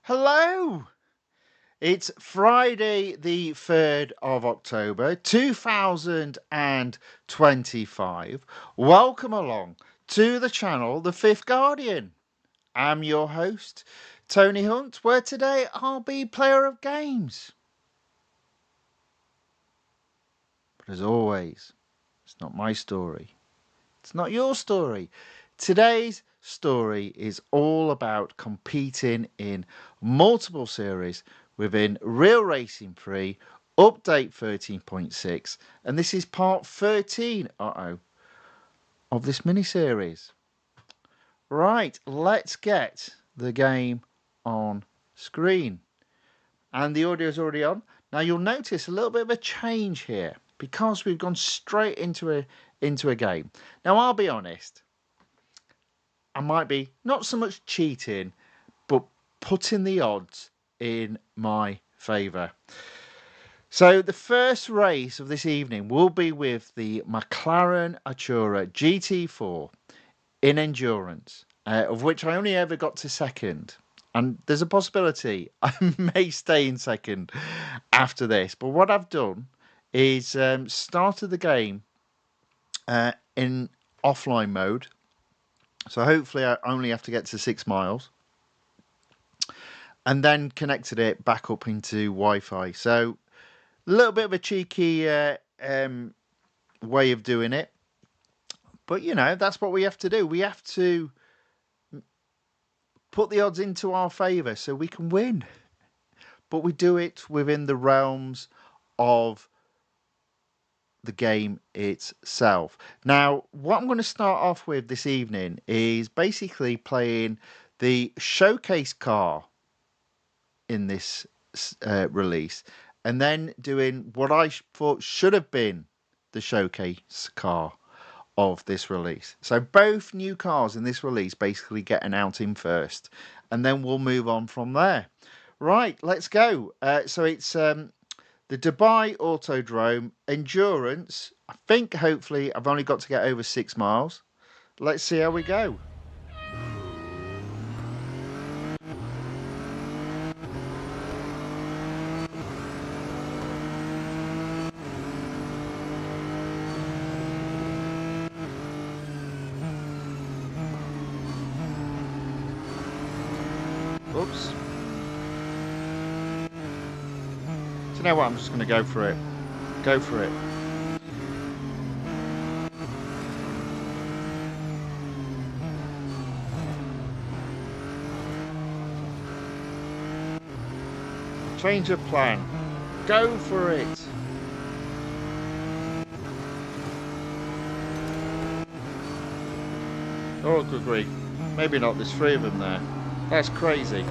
Hello! It's Friday, the 3rd of October, 2025. Welcome along to the channel, The Fifth Guardian. I'm your host, Tony Hunt, where today I'll be player of games. But as always, it's not my story. It's not your story. Today's story is all about competing in multiple series within Real Racing 3 Update 13.6, and this is part 13 of this mini-series. Right, let's get the game on screen. And the audio is already on. Now you'll notice a little bit of a change here because we've gone straight into a game. Now I'll be honest, I might be not so much cheating, but putting the odds in my favour. So the first race of this evening will be with the McLaren Artura GT4 in endurance, of which I only ever got to second. And there's a possibility I may stay in second after this. But what I've done is started the game in offline mode. So hopefully I only have to get to 6 miles. And then connected it back up into Wi-Fi. So a little bit of a cheeky way of doing it. But, you know, that's what we have to do. We have to put the odds into our favour so we can win. But we do it within the realms of the game itself. Now, what I'm going to start off with this evening is basically playing the showcase car in this release, and then doing what I thought should have been the showcase car of this release. So both new cars in this release basically get an outing first, and then we'll move on from there. Right, let's go. So it's the Dubai Autodrome Endurance. I think hopefully I've only got to get over 6 miles. Let's see how we go. Oops. Do you know what? I'm just going to go for it. Go for it. Change of plan. Go for it. Oh, good grief. Maybe not. There's 3 of them there. That's crazy.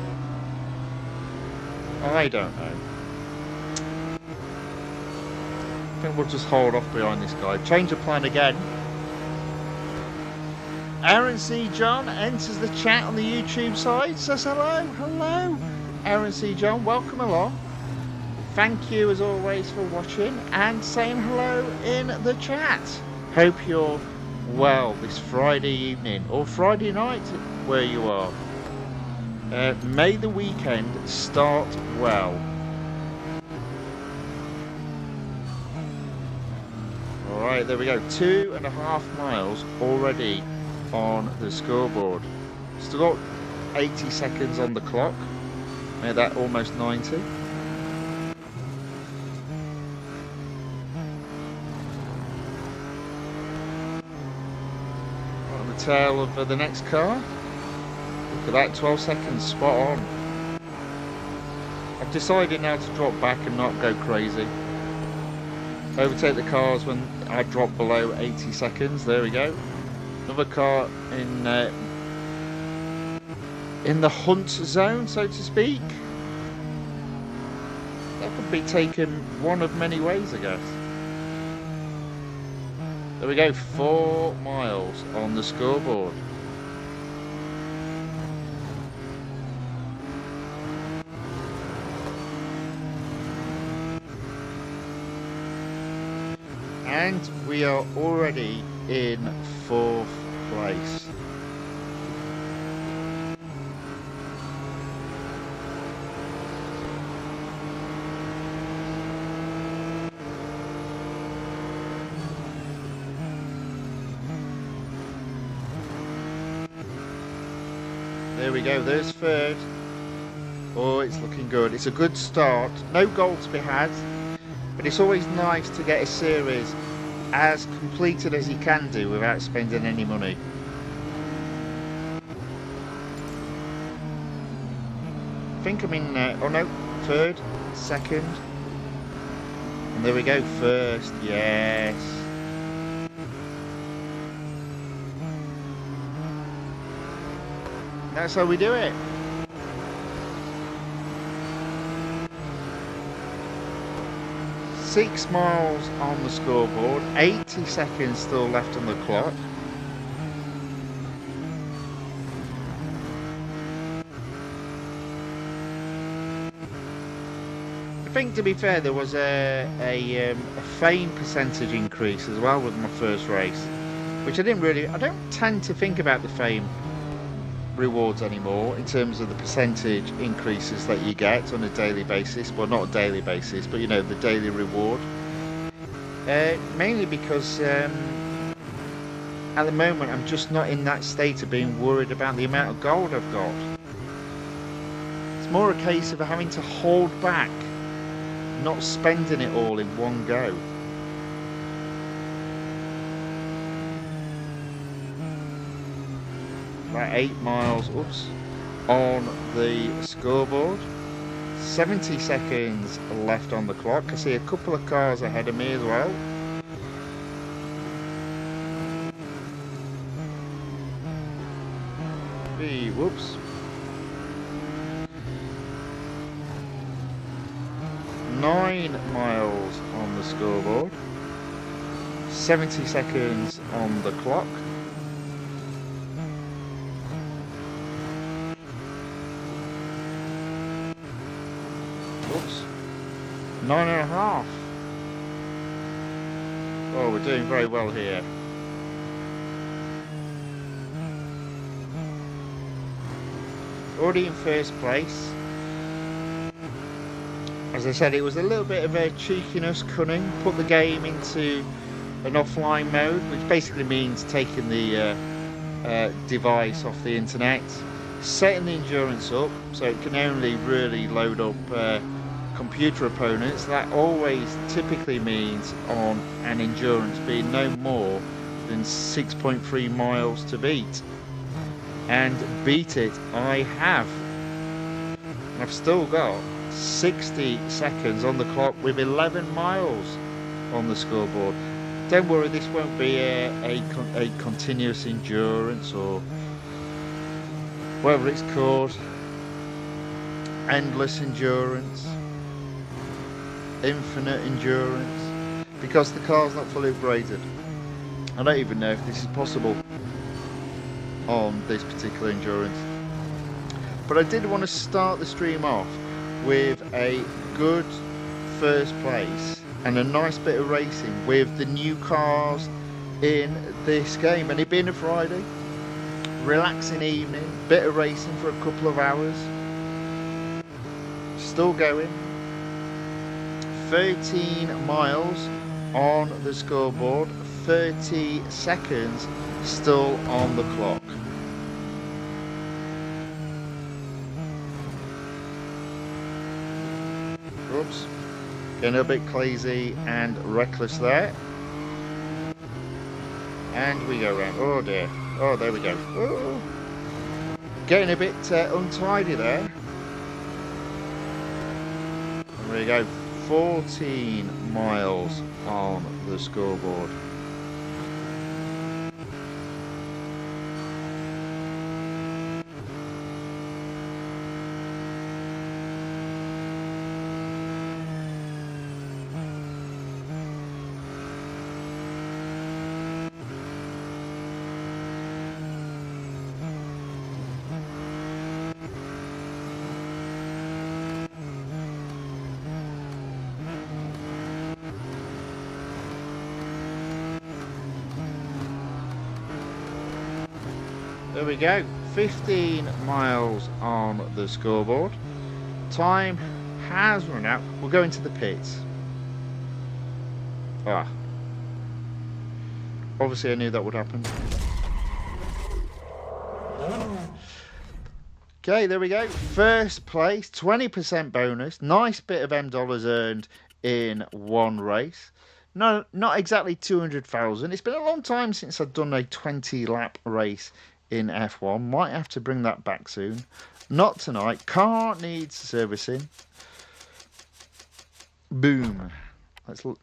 I don't know. I think we'll just hold off behind this guy. Change of plan again. Aaron C. John enters the chat on the YouTube side. Says hello. Hello. Aaron C. John, welcome along. Thank you as always for watching and saying hello in the chat. Hope you're well this Friday evening or Friday night where you are. May the weekend start well. Alright, there we go. 2.5 miles already on the scoreboard. Still got 80 seconds on the clock. Made that almost 90. On the tail of the next car. Look at that, 12 seconds, spot on. I've decided now to drop back and not go crazy. Overtake the cars when I drop below 80 seconds. There we go. Another car in the hunt zone, so to speak. That could be taken one of many ways, I guess. There we go, 4 miles on the scoreboard. And we are already in 4th place. There we go, there's third. Oh, it's looking good. It's a good start. No goal to be had, but it's always nice to get a series as completed as you can do without spending any money. I think I'm in, oh no, third, second. And there we go, first, yes. That's how we do it. Six miles on the scoreboard, 80 seconds still left on the clock. I think, to be fair, there was a fame percentage increase as well with my first race, which I don't tend to think about the fame rewards anymore in terms of the percentage increases that you get on a daily basis. Well, not a daily basis, but you know, the daily reward. Mainly because at the moment I'm just not in that state of being worried about the amount of gold I've got. It's more a case of having to hold back, not spending it all in one go. About 8 miles, oops, on the scoreboard. 70 seconds left on the clock. I see a couple of cars ahead of me as well. Whoops. 9 miles on the scoreboard. 70 seconds on the clock. Oops. 9.5. Oh, we're doing very well here. Already in first place. As I said, it was a little bit of a cheekiness, cunning. Put the game into an offline mode, which basically means taking the device off the internet, setting the endurance up so it can only really load up computer opponents. That always typically means on an endurance being no more than 6.3 miles to beat. And beat it I have. And I've still got 60 seconds on the clock with 11 miles on the scoreboard. Don't worry, this won't be a continuous endurance or whatever it's called. Endless endurance, infinite endurance, because the car's not fully upgraded. I don't even know if this is possible on this particular endurance. But I did want to start the stream off with a good first place and a nice bit of racing with the new cars in this game. And it being a Friday, relaxing evening, bit of racing for a couple of hours. Still going. 13 miles on the scoreboard, 30 seconds still on the clock. Oops, getting a bit crazy and reckless there. And we go round. Oh dear. Oh, there we go. Oh. Getting a bit untidy there. There we go. 14 miles on the scoreboard. There we go, 15 miles on the scoreboard. Time has run out. We'll go into the pits. Obviously I knew that would happen. Okay, there we go. First place, 20% bonus. Nice bit of M dollars earned in one race. No, not exactly 200,000. It's been a long time since I've done a 20-lap race in F1. Might have to bring that back soon. Not tonight. Car needs servicing. Boom. Let's look.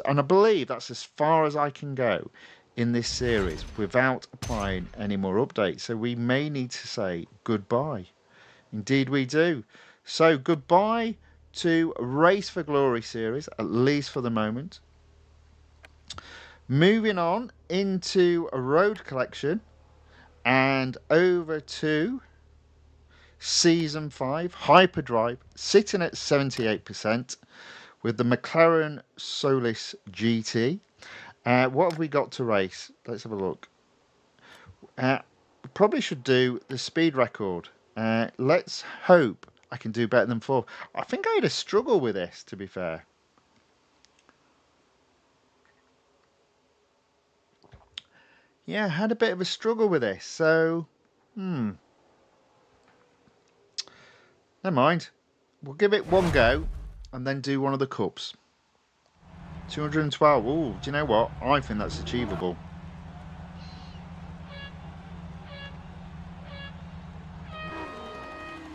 And I believe that's as far as I can go in this series without applying any more updates. So we may need to say goodbye. Indeed we do. So goodbye to Race for Glory series, at least for the moment. Moving on into a road collection and over to Season 5 Hyperdrive, sitting at 78% with the McLaren Solus GT. What have we got to race? Let's have a look. Probably should do the speed record. Let's hope I can do better than 4. I think I had a struggle with this, to be fair. Yeah, I had a bit of a struggle with this, so never mind. We'll give it one go and then do one of the cups. 212. Ooh, do you know what? I think that's achievable.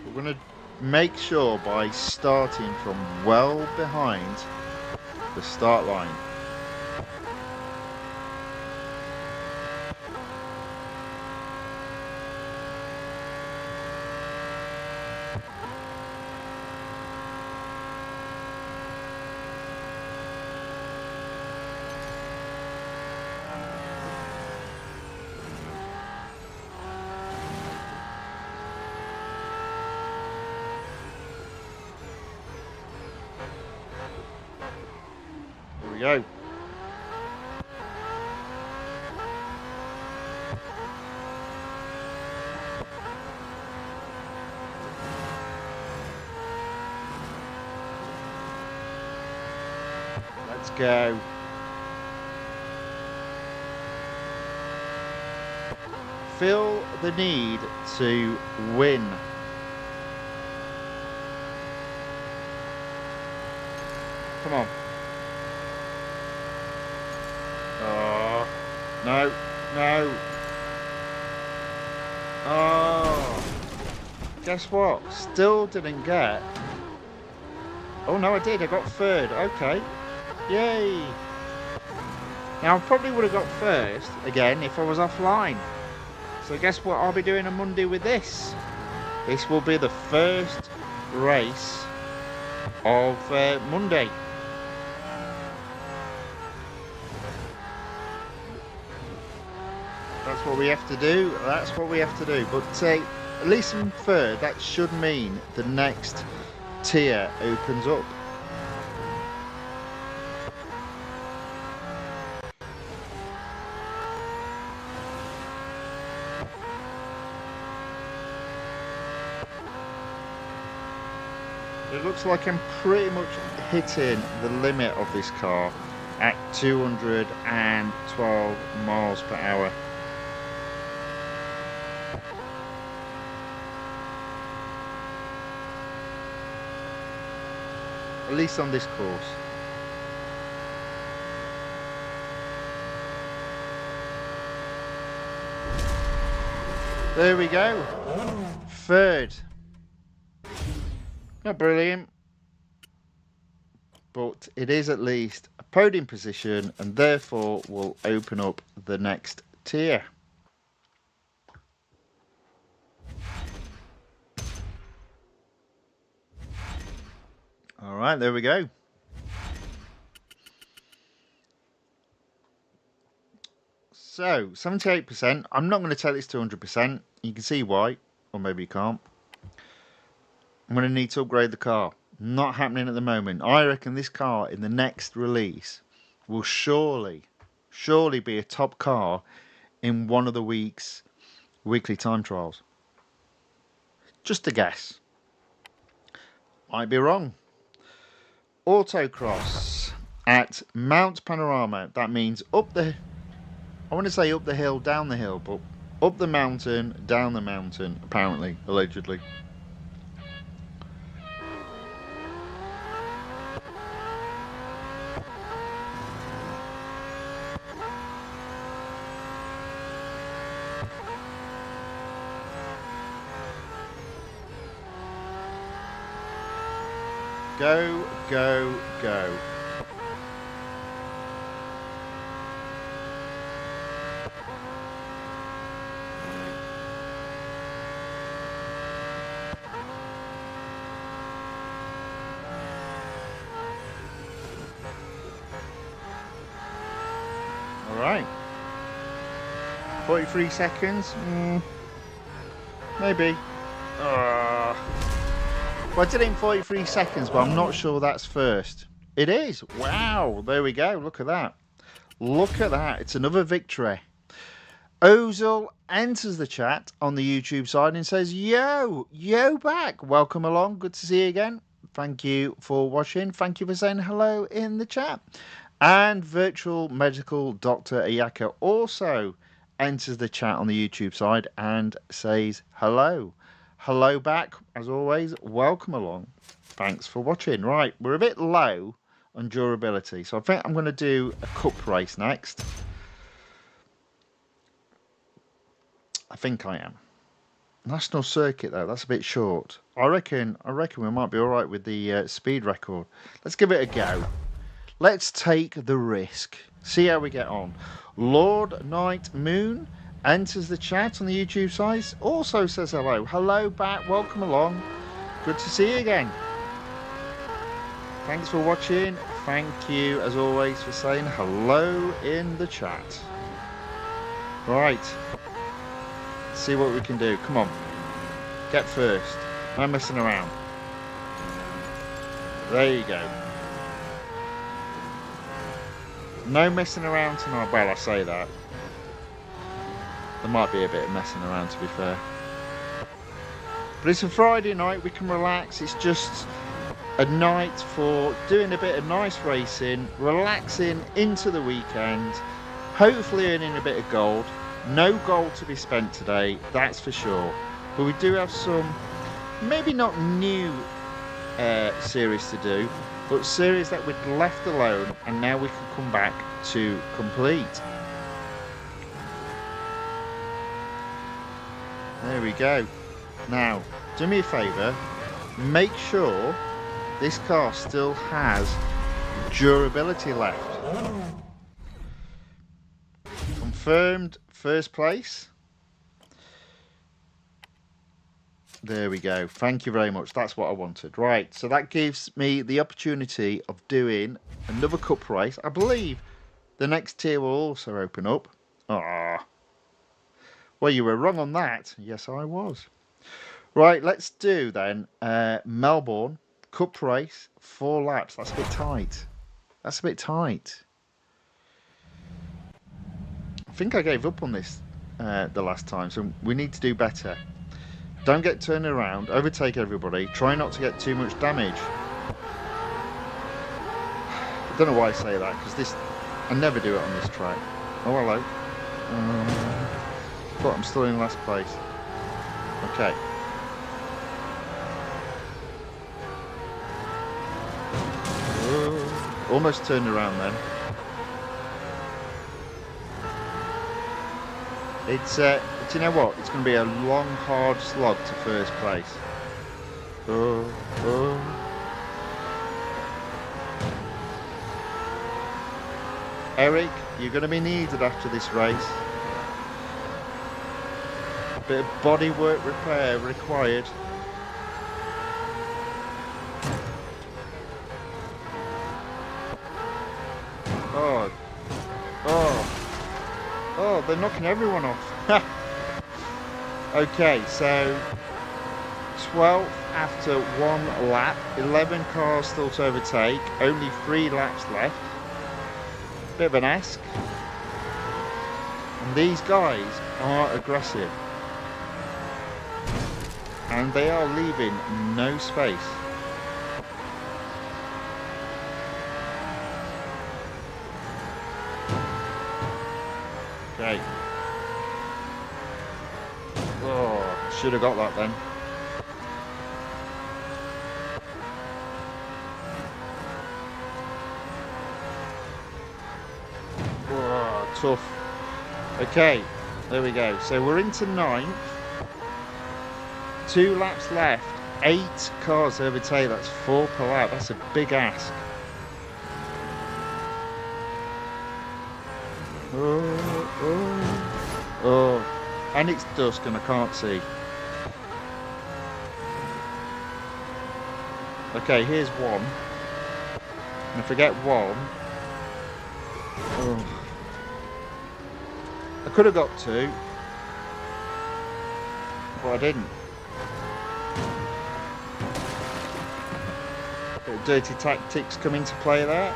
We're going to make sure by starting from well behind the start line. Go. Let's go. Feel the need to win. Come on. Oh, no, no. Oh, guess what? Still didn't get. Oh, no, I did. I got third. Okay. Yay. Now, I probably would have got first again if I was offline. So guess what I'll be doing on Monday with this? This will be the first race of Monday. That's what we have to do. That's what we have to do. But at least in third, that should mean the next tier opens up. It looks like I'm pretty much hitting the limit of this car at 212 miles per hour. At least on this course. There we go. Third. Not brilliant, but it is at least a podium position and therefore will open up the next tier. All right, there we go. So, 78%. I'm not going to take this to 100%. You can see why, or maybe you can't. I'm going to need to upgrade the car. Not happening at the moment. I reckon this car in the next release will surely be a top car in one of the weekly time trials. Just a guess. Might be wrong. Autocross at Mount Panorama. That means I want to say up the hill, down the hill, but Up the mountain, down the mountain, apparently, allegedly. Go, go, go. All right. 43 seconds? Maybe. Well, I did it in 43 seconds, but I'm not sure that's first. It is. Wow. There we go. Look at that. Look at that. It's another victory. Ozil enters the chat on the YouTube side and says, yo back. Welcome along. Good to see you again. Thank you for watching. Thank you for saying hello in the chat. And Virtual Medical Dr. Ayaka also enters the chat on the YouTube side and says hello. Hello back, as always. Welcome along. Thanks for watching. Right, we're a bit low on durability, so I think I'm going to do a cup race next. I think I am. National circuit though, that's a bit short. I reckon we might be all right with the speed record. Let's give it a go. Let's take the risk. See how we get on. Lord Night Moon enters the chat on the YouTube side. Also says hello. Hello back. Welcome along. Good to see you again. Thanks for watching. Thank you, as always, for saying hello in the chat. Right. Let's see what we can do. Come on. Get first. No messing around. There you go. No messing around tonight. Well, I say that. There might be a bit of messing around, to be fair. But it's a Friday night. We can relax. It's just a night for doing a bit of nice racing, relaxing into the weekend, hopefully earning a bit of gold. No gold to be spent today, that's for sure. But we do have some, maybe not new series to do, but series that we'd left alone and now we can come back to complete. There we go. Now, do me a favour, make sure this car still has durability left. Confirmed first place. There we go. Thank you very much. That's what I wanted. Right, so that gives me the opportunity of doing another cup race. I believe the next tier will also open up. Ah, well, you were wrong on that. Yes, I was. Right, let's do then Melbourne cup race, 4 laps. That's a bit tight. That's a bit tight. I think I gave up on this the last time, so we need to do better. Don't get turned around, overtake everybody, try not to get too much damage. I don't know why I say that, because I never do it on this track. Oh, hello. But I'm still in last place. Okay. Almost turned around then. It's do you know what? It's going to be a long, hard slog to first place. Eric, you're going to be needed after this race. A bit of bodywork repair required. Oh, they're knocking everyone off. Okay, so 12th after 1 lap, 11 cars still to overtake, only 3 laps left. Bit of an ask. And these guys are aggressive. And they are leaving no space. Okay. Should have got that then. Whoa, tough. Okay, there we go. So we're into 9th. 2 laps left. 8 cars to overtake. That's 4 per lap. That's a big ask. Oh, and it's dusk and I can't see. Okay, here's 1. And if I get 1, oh, I could have got 2, but I didn't. Bit of dirty tactics come into play there.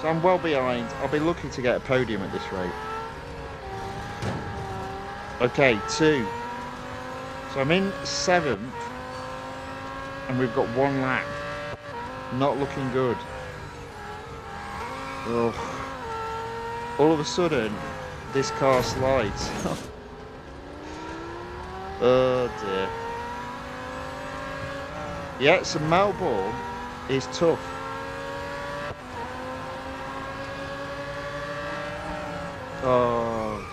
So I'm well behind. I'll be lucky to get a podium at this rate. Okay, 2. So I'm in 7th. And we've got 1 lap. Not looking good. Ugh. All of a sudden, this car slides. Oh dear. Yeah, so Melbourne is tough. Oh,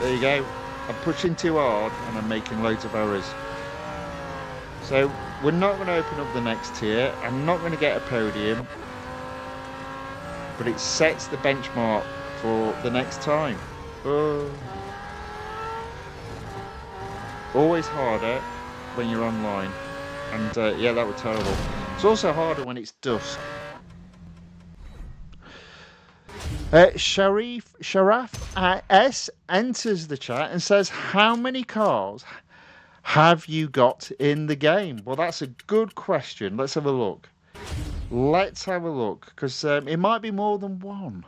there you go. I'm pushing too hard and I'm making loads of errors. So we're not going to open up the next tier. I'm not going to get a podium, but it sets the benchmark for the next time. Oh. Always harder when you're online, and yeah, that was terrible. It's also harder when it's dusk. Sharaf S enters the chat and says, how many cars have you got in the game? Well, that's a good question. Let's have a look. Let's have a look, because it might be more than 1.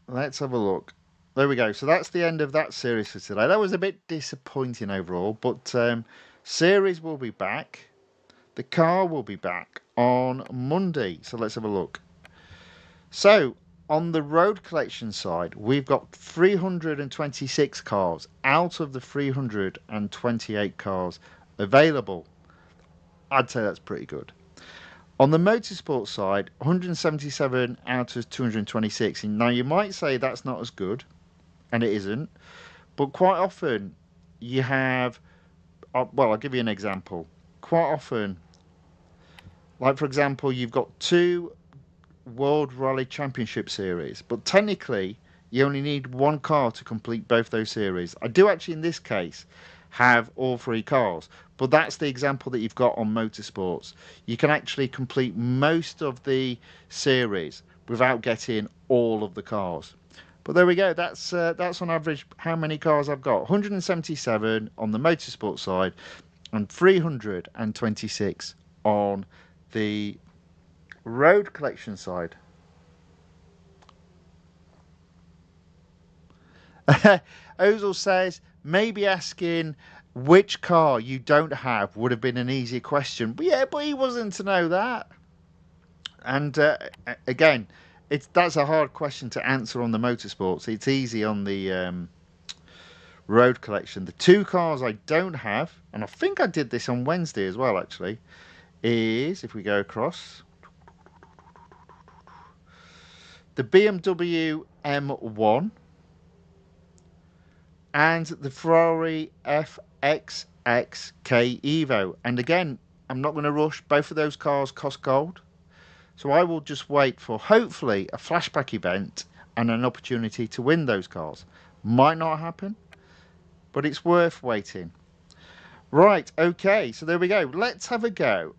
Let's have a look. There we go. So that's the end of that series for today. That was a bit disappointing overall, but series will be back. The car will be back on Monday. So let's have a look. So on the road collection side, we've got 326 cars out of the 328 cars available. I'd say that's pretty good. On the motorsport side, 177 out of 226. Now you might say that's not as good, and it isn't, but quite often you have, well, I'll give you an example. Quite often, like for example, you've got 2 World Rally Championship series, but technically you only need 1 car to complete both those series. I do actually in this case have all 3 cars, but that's the example that you've got on motorsports. You can actually complete most of the series without getting all of the cars. But there we go. That's on average how many cars I've got. 177 on the motorsport side and 326 on the road collection side. Ozil says, maybe asking which car you don't have would have been an easier question. But yeah, but he wasn't to know that. And again, that's a hard question to answer on the motorsports. It's easy on the road collection. The 2 cars I don't have, and I think I did this on Wednesday as well actually, is, if we go across, the BMW M1 and the Ferrari FXXK Evo. And again, I'm not going to rush. Both of those cars cost gold. So I will just wait for hopefully a flashback event and an opportunity to win those cars. Might not happen, but it's worth waiting. Right, okay, so there we go. Let's have a go.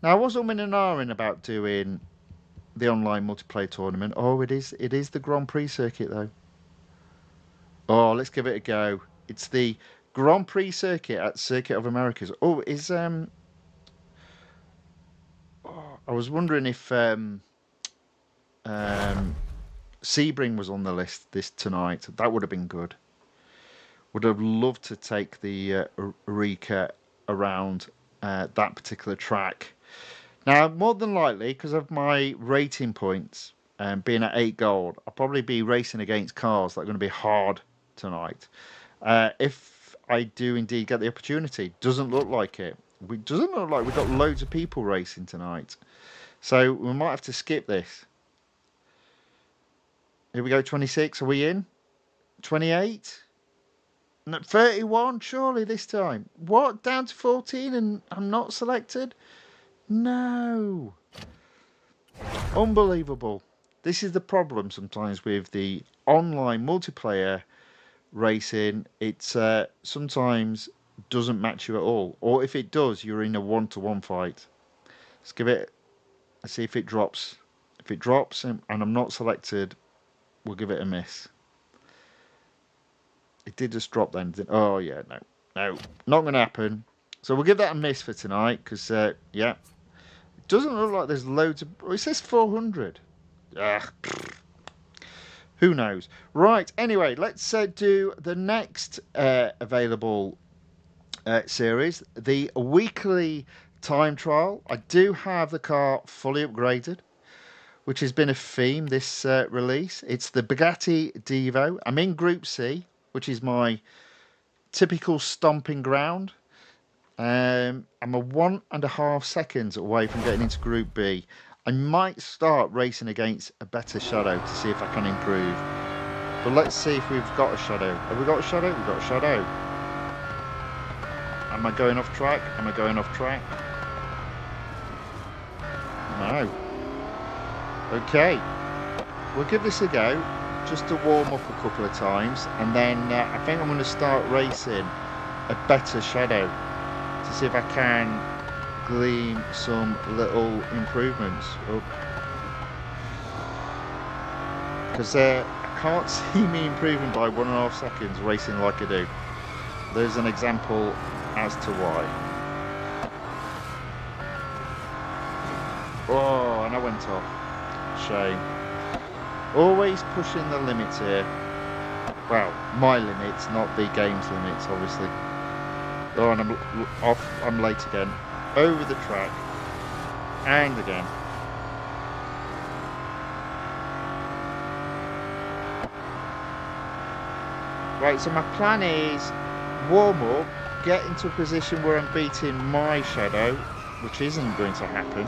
Now, I was umming and ahhing about doing the online multiplayer tournament. Oh, it is the Grand Prix circuit, though. Oh, let's give it a go. It's the Grand Prix circuit at Circuit of Americas. Oh, is I was wondering if Sebring was on the list this tonight. That would have been good. Would have loved to take the Rika around that particular track. Now, more than likely, because of my rating points, being at 8 gold, I'll probably be racing against cars that are going to be hard tonight. If I do indeed get the opportunity. Doesn't look like it. It doesn't look like we've got loads of people racing tonight. So we might have to skip this. Here we go, 26. Are we in? 28? No, 31, surely this time. What? Down to 14 and I'm not selected? No. Unbelievable. This is the problem sometimes with the online multiplayer racing. It sometimes doesn't match you at all. Or if it does, you're in a one-to-one fight. Let's give it... Let's see if it drops. If it drops and I'm not selected, we'll give it a miss. It did just drop then. Oh, yeah, no. No, not going to happen. So we'll give that a miss for tonight because, yeah. It doesn't look like there's loads of... Oh, it says 400. Ugh. Who knows? Right, anyway, let's do the next available series. The weekly time trial. I do have the car fully upgraded, which has been a theme this release. It's the Bugatti Divo. I'm in Group C, which is my typical stomping ground. I'm a 1.5 seconds away from getting into Group B. I might start racing against a better Shadow to see if I can improve. But let's see if we've got a Shadow. Have we got a Shadow? We've got a Shadow. Am I going off track? Am I going off track? No. Okay. We'll give this a go, just to warm up a couple of times. And then I think I'm going to start racing a better Shadow to see if I can glean some little improvements. Because I can't see me improving by 1.5 seconds racing like I do. There's an example as to why. Oh, and I went off. Shame. Always pushing the limits here. Well, my limits, not the game's limits, obviously. Oh, and I'm off. I'm late again. Over the track. And again. Right, so my plan is warm up, get into a position where I'm beating my Shadow, which isn't going to happen,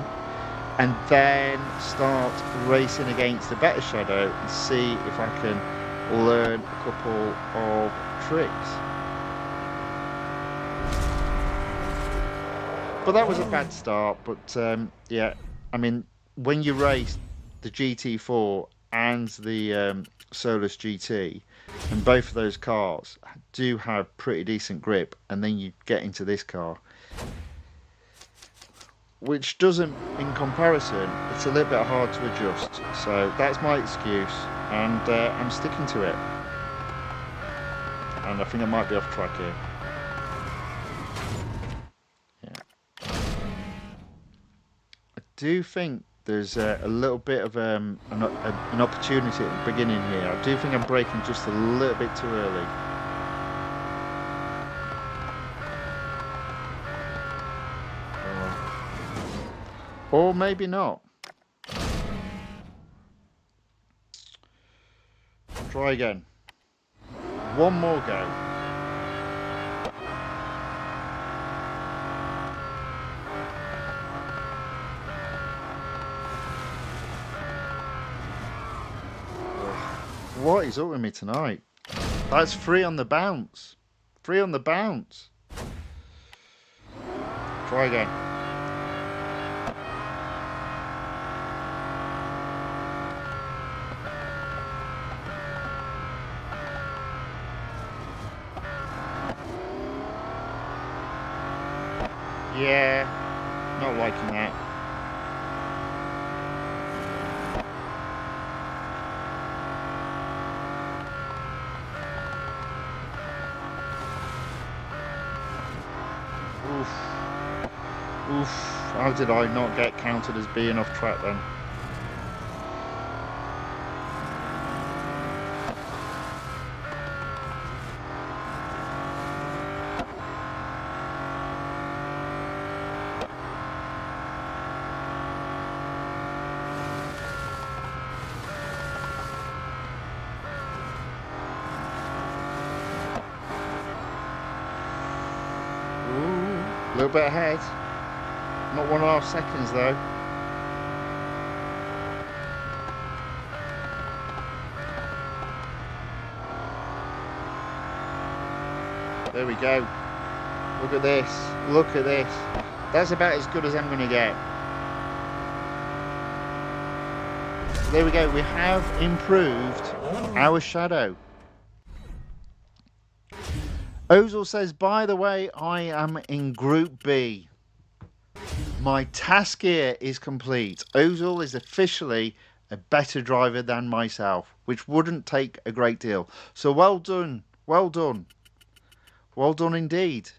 and then start racing against the better Shadow and see if I can learn a couple of tricks. But that was a bad start. But yeah, I mean, when you race the GT4 and the Solus GT, and both of those cars do have pretty decent grip, and then you get into this car, which doesn't, in comparison, it's a little bit hard to adjust. So that's my excuse, and I'm sticking to it. And I think I might be off track here. I do think there's a little bit of an opportunity at the beginning here. I do think I'm braking just a little bit too early. Or maybe not. Try again. One more go. What is up with me tonight? That's 3 on the bounce. 3 on the bounce. Try again. Yeah, not liking that. Oof, how did I not get counted as being off track then? little bit ahead. Not 1.5 seconds though. There we go. Look at this. Look at this. That's about as good as I'm going to get. There we go. We have improved our shadow. Ozil says, by the way, I am in Group B. My task here is complete. Ozil is officially a better driver than myself, which wouldn't take a great deal. So well done. Well done. Well done indeed.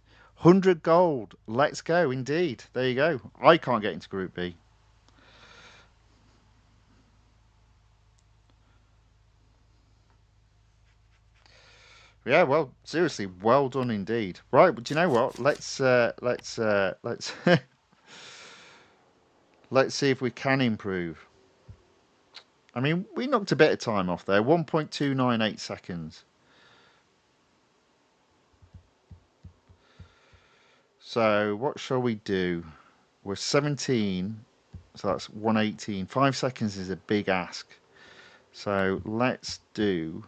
100 gold. Let's go indeed. There you go. I can't get into Group B. Yeah, well, seriously, well done indeed. Right, but you know what? Let's let's see if we can improve. I mean, we knocked a bit of time off there. 1.298 seconds. So what shall we do? We're 17, so that's 118. 5 seconds is a big ask. So let's do...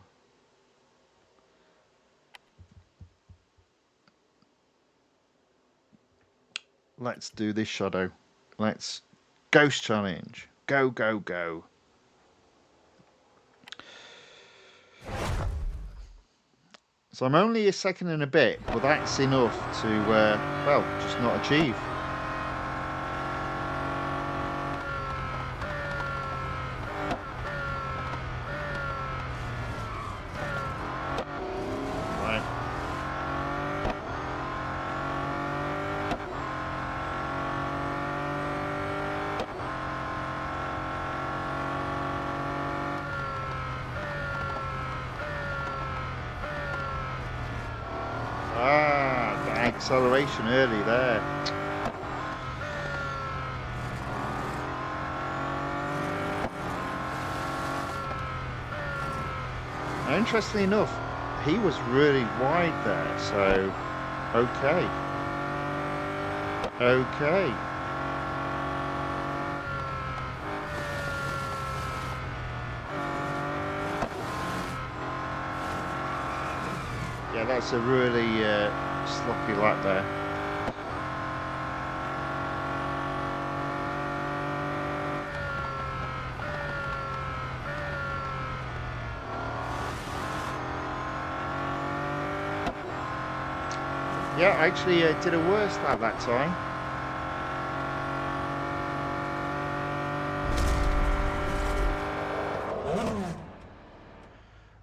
Let's do this shadow. Let's ghost challenge. Go, go, go. So I'm only a second and a bit, but that's enough to, well, just not achieve. Right. Ah, the acceleration early there. Now, interestingly enough, he was really wide there, so okay. Okay. Yeah, that's a really sloppy lap there. Yeah, I actually did a worse lap that time.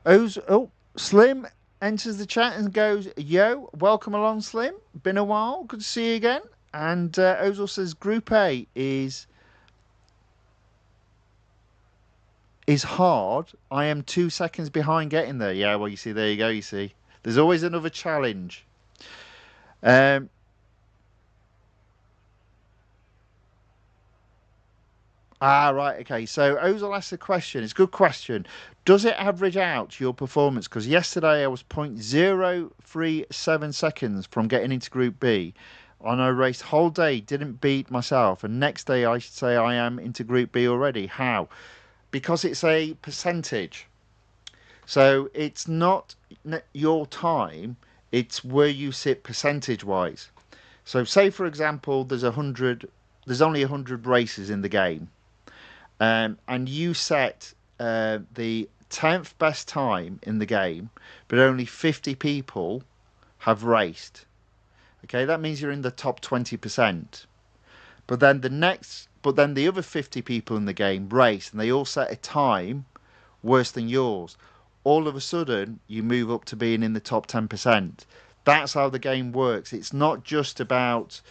Oh, Slim enters the chat and goes, yo, welcome along, Slim. Been a while. Good to see you again. And Ozil says Group A is hard. I am 2 seconds behind getting there. Yeah, well, you see, there you go, you see. There's always another challenge. Right, okay. So Ozil asked a question. It's a good question. Does it average out your performance? Because yesterday I was 0.037 seconds from getting into Group B. And I raced whole day, didn't beat myself. And next day I should say I am into Group B already. How? Because it's a percentage. So it's not your time, it's where you sit percentage-wise. So say, for example, there's only 100 races in the game. And you set the 10th best time in the game, but only 50 people have raced. Okay, that means you're in the top 20%. But then the other 50 people in the game race, and they all set a time worse than yours. All of a sudden, you move up to being in the top 10%. That's how the game works. It's not just about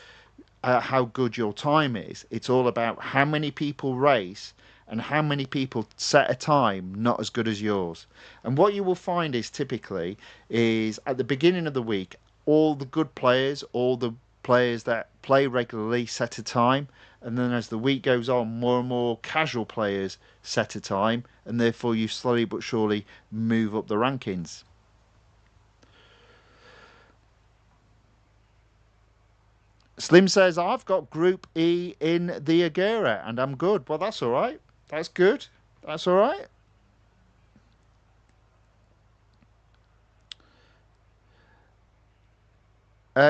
how good your time is. It's all about how many people race and how many people set a time not as good as yours. And what you will find is typically is at the beginning of the week, all the good players, all the players that play regularly set a time, and then as the week goes on, more and more casual players set a time, and therefore you slowly but surely move up the rankings. Slim says, I've got Group E in the Agera and I'm good. Well, that's all right. That's good. That's all right.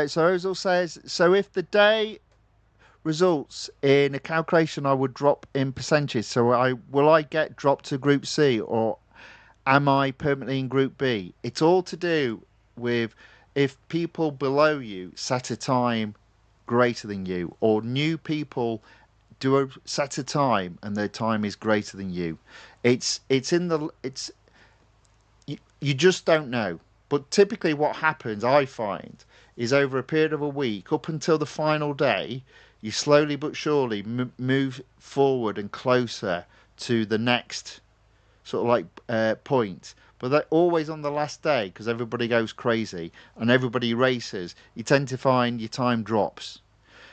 So Ozil says, so if the day results in a calculation, I would drop in percentages. So I get dropped to Group C or am I permanently in Group B? It's all to do with if people below you set a time greater than you, or new people do a set a time and their time is greater than you. You just don't know. But typically, what happens, I find, is over a period of a week, up until the final day, you slowly but surely move forward and closer to the next sort of like point. But they're always on the last day because everybody goes crazy and everybody races. You tend to find your time drops.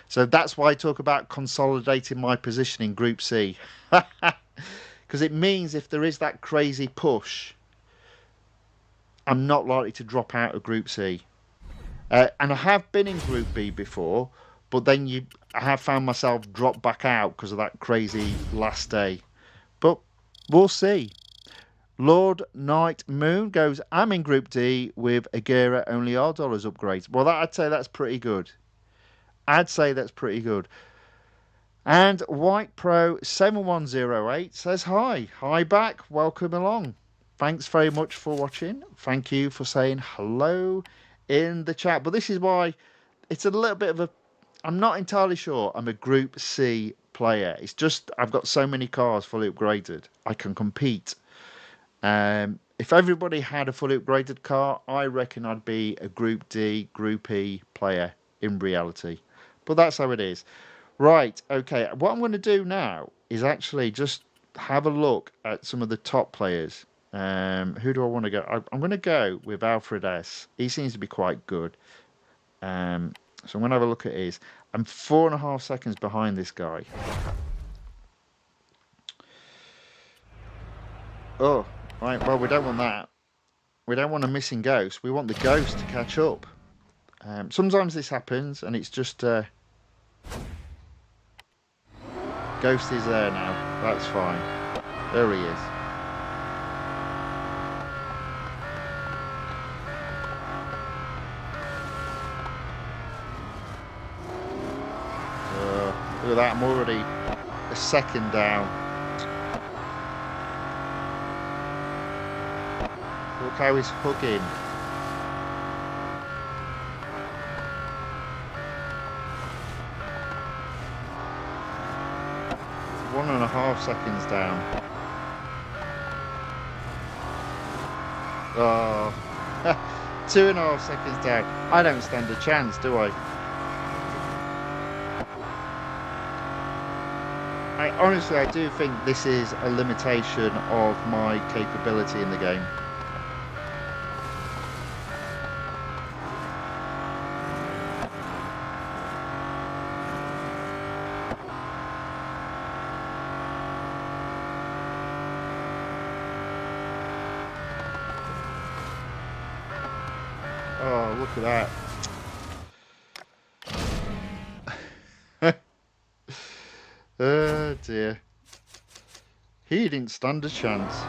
So that's why I talk about consolidating my position in Group C. Because it means if there is that crazy push, I'm not likely to drop out of Group C. And I have been in Group B before, but then I have found myself drop back out because of that crazy last day. But we'll see. Lord Night Moon goes, I'm in Group D with Agera only $R upgrades. Well, I'd say that's pretty good. I'd say that's pretty good. And White Pro 7108 says hi. Hi back. Welcome along. Thanks very much for watching. Thank you for saying hello in the chat. But this is why it's a little bit of a... I'm not entirely sure I'm a Group C player. It's just I've got so many cars fully upgraded. I can compete. If everybody had a fully upgraded car, I reckon I'd be a Group D, Group E player in reality. But that's how it is. Right, okay. What I'm going to do now is actually just have a look at some of the top players. Who do I want to go? I'm going to go with Alfred S. He seems to be quite good. So I'm going to have a look at his. I'm 4.5 seconds behind this guy. Oh, right. Well, we don't want that. We don't want a missing ghost. We want the ghost to catch up. Sometimes this happens, and it's just... Ghost is there now. That's fine. There he is. Look at that. I'm already a second down. Look how he's hugging. One and a half seconds down. Oh, 2.5 seconds down. I don't stand a chance, do I? Honestly, I do think this is a limitation of my capability in the game. Oh, look at that. Oh dear. He didn't stand a chance.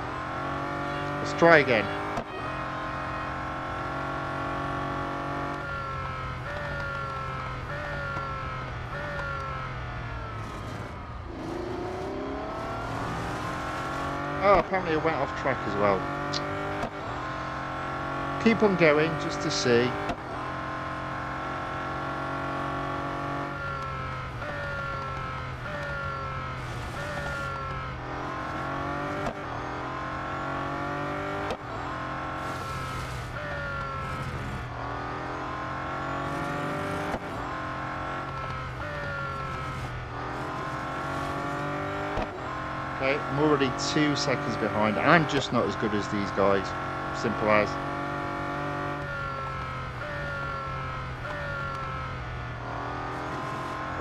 Let's try again. Oh, apparently it went off track as well. Keep on going just to see. Okay, I'm already 2 seconds behind. I'm just not as good as these guys. Simple as.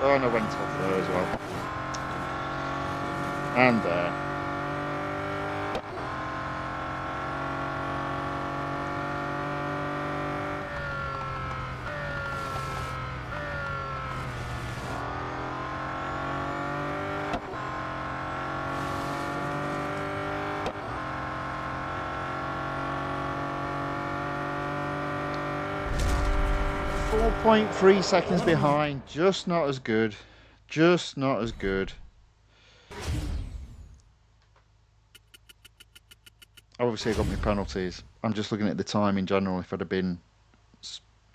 Oh, and I went off there as well. And there. 4.3 seconds behind. Just not as good. Just not as good. Obviously I got my penalties. I'm just looking at the time in general. If I'd have been,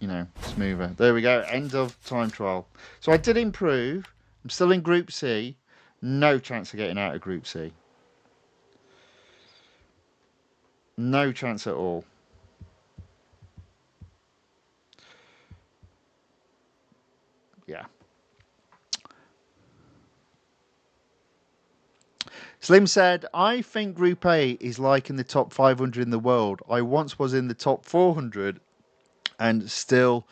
you know, smoother. There we go. End of time trial. So I did improve. I'm still in Group C. No chance of getting out of Group C. No chance at all. Yeah. Slim said, I think Group A is like in the top 500 in the world. I once was in the top 400 and still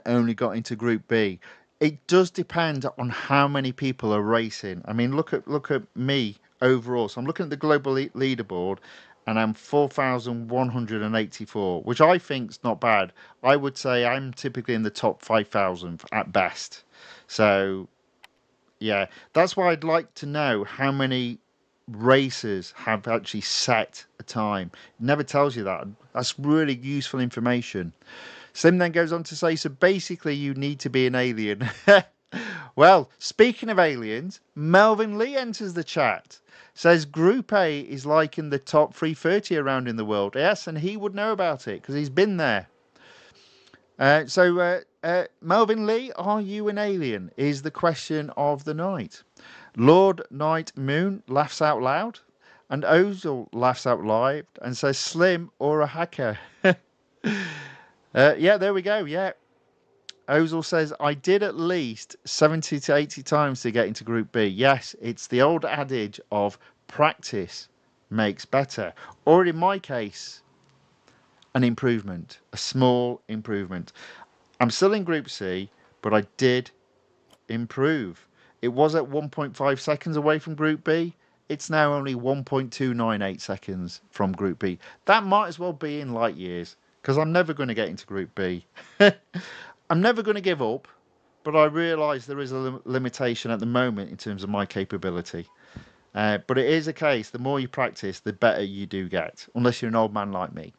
only got into Group B. It does depend on how many people are racing. I mean, look at me overall. So I'm looking at the global leaderboard, and I'm 4,184, which I think is not bad. I would say I'm typically in the top 5,000 at best. So, yeah, that's why I'd like to know how many racers have actually set a time. It never tells you that. That's really useful information. Slim then goes on to say, so basically you need to be an alien. Well, speaking of aliens, Melvin Lee enters the chat. Says Group A is like in the top 330 around in the world. Yes, and he would know about it because he's been there. Melvin Lee, are you an alien? Is the question of the night. Lord Night Moon laughs out loud. And Ozil laughs out loud and says Slim or a hacker. Yeah, there we go. Yeah. Ozil says, I did at least 70 to 80 times to get into Group B. Yes, it's the old adage of practice makes better. Or in my case, an improvement, a small improvement. I'm still in Group C, but I did improve. It was at 1.5 seconds away from Group B. It's now only 1.298 seconds from Group B. That might as well be in light years, because I'm never going to get into Group B. I'm never going to give up, but I realise there is a limitation at the moment in terms of my capability. But it is a case, the more you practice, the better you do get, unless you're an old man like me.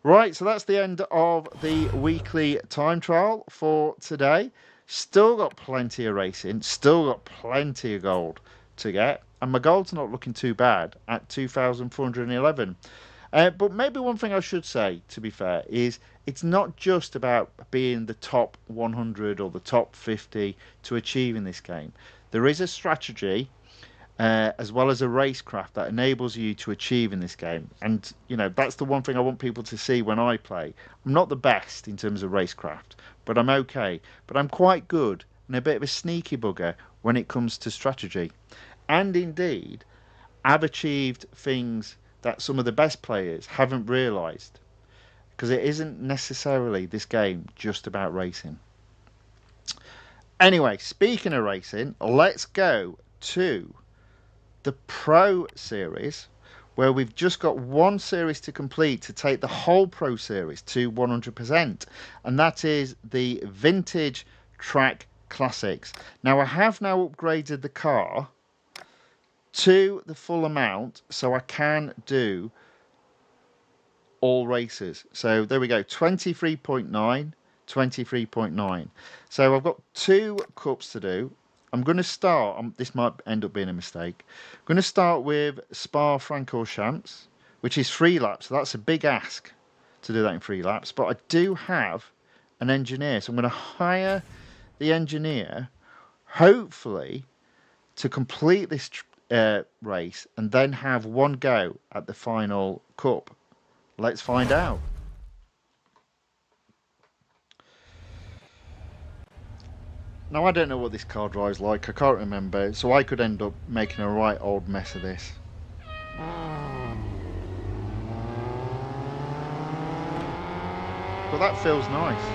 Right, so that's the end of the weekly time trial for today. Still got plenty of racing, still got plenty of gold to get, and my gold's not looking too bad at 2,411. But maybe one thing I should say, to be fair, is it's not just about being the top 100 or the top 50 to achieve in this game. There is a strategy as well as a racecraft that enables you to achieve in this game. And, you know, that's the one thing I want people to see when I play. I'm not the best in terms of racecraft, but I'm okay. But I'm quite good and a bit of a sneaky bugger when it comes to strategy. And indeed, I've achieved things that some of the best players haven't realised, because it isn't necessarily this game just about racing. Anyway, speaking of racing, let's go to the Pro Series, where we've just got one series to complete to take the whole Pro Series to 100%, and that is the Vintage Track Classics. Now, I have now upgraded the car to the full amount, so I can do all races. So there we go, 23.9, 23.9. So I've got 2 cups to do. I'm going to start, this might end up being a mistake. I'm going to start with Spa-Francorchamps, which is 3 laps. So that's a big ask to do that in 3 laps. But I do have an engineer, so I'm going to hire the engineer, hopefully, to complete this race and then have one go at the final cup. Let's find out. Now, I don't know what this car drives like. I can't remember. So I could end up making a right old mess of this. But that feels nice.